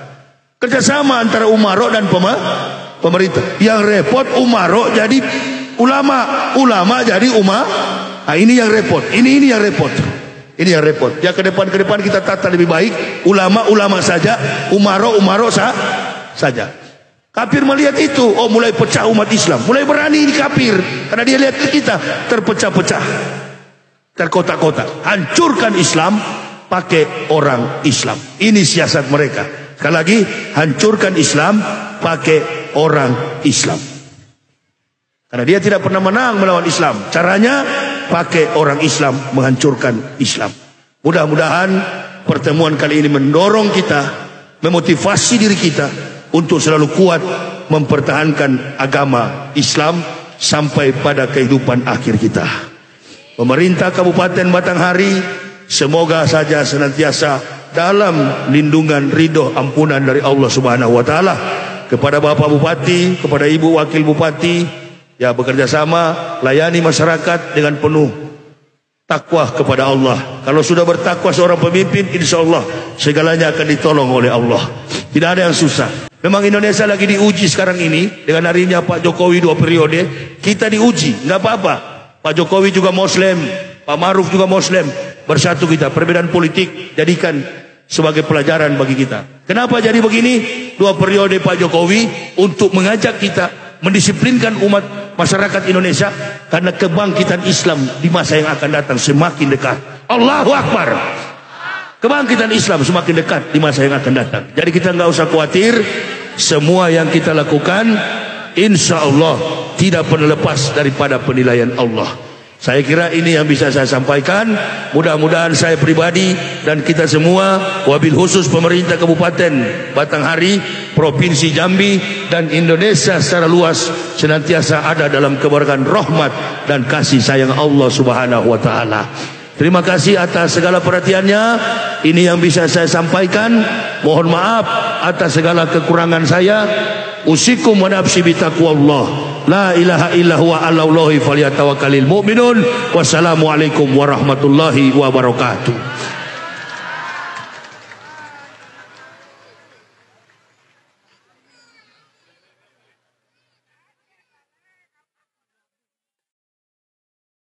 Kerjasama antara umaro dan pemerintah. Yang repot umaro jadi ulama, ulama jadi ini yang repot. Ini yang repot. Ini yang repot. Ya ke depan kita tata lebih baik. Ulama saja, umaro saja. Kafir melihat itu, oh mulai pecah umat Islam, mulai berani ini kafir karena dia lihat kita terpecah-pecah, terkotak-kotak. Hancurkan Islam pakai orang Islam. Ini siasat mereka. Sekali lagi, hancurkan Islam pakai orang Islam. Karena dia tidak pernah menang melawan Islam. Caranya pakai orang Islam menghancurkan Islam. Mudah-mudahan pertemuan kali ini mendorong kita, memotivasi diri kita untuk selalu kuat mempertahankan agama Islam sampai pada kehidupan akhir kita. Pemerintah Kabupaten Batanghari semoga saja senantiasa dalam lindungan ridho ampunan dari Allah Subhanahu wa taala. Kepada Bapak Bupati, kepada Ibu Wakil Bupati, ya bekerja sama layani masyarakat dengan penuh takwa kepada Allah. Kalau sudah bertakwa seorang pemimpin, insya Allah segalanya akan ditolong oleh Allah. Tidak ada yang susah. Memang Indonesia lagi diuji sekarang ini dengan harinya Pak Jokowi 2 periode. Kita diuji, nggak apa-apa. Pak Jokowi juga Muslim, Pak Maruf juga Muslim. Bersatu kita, perbedaan politik jadikan sebagai pelajaran bagi kita. Kenapa jadi begini? 2 periode Pak Jokowi untuk mengajak kita mendisiplinkan umat masyarakat Indonesia karena kebangkitan Islam di masa yang akan datang semakin dekat. Allahu Akbar. Kebangkitan Islam semakin dekat di masa yang akan datang. Jadi kita nggak usah khawatir. Semua yang kita lakukan insya Allah tidak pernah lepas daripada penilaian Allah. Saya kira ini yang bisa saya sampaikan. Mudah-mudahan saya pribadi dan kita semua, wabil khusus pemerintah Kabupaten Batanghari, Provinsi Jambi dan Indonesia secara luas senantiasa ada dalam keberkahan rahmat dan kasih sayang Allah Subhanahu wa taala. Terima kasih atas segala perhatiannya. Ini yang bisa saya sampaikan. Mohon maaf atas segala kekurangan saya. Usikum wa nafsi bitaqwallah. La ilaha illa huwa alallahi falyatawakkalul mu'minun. Wassalamualaikum warahmatullahi wabarakatuh.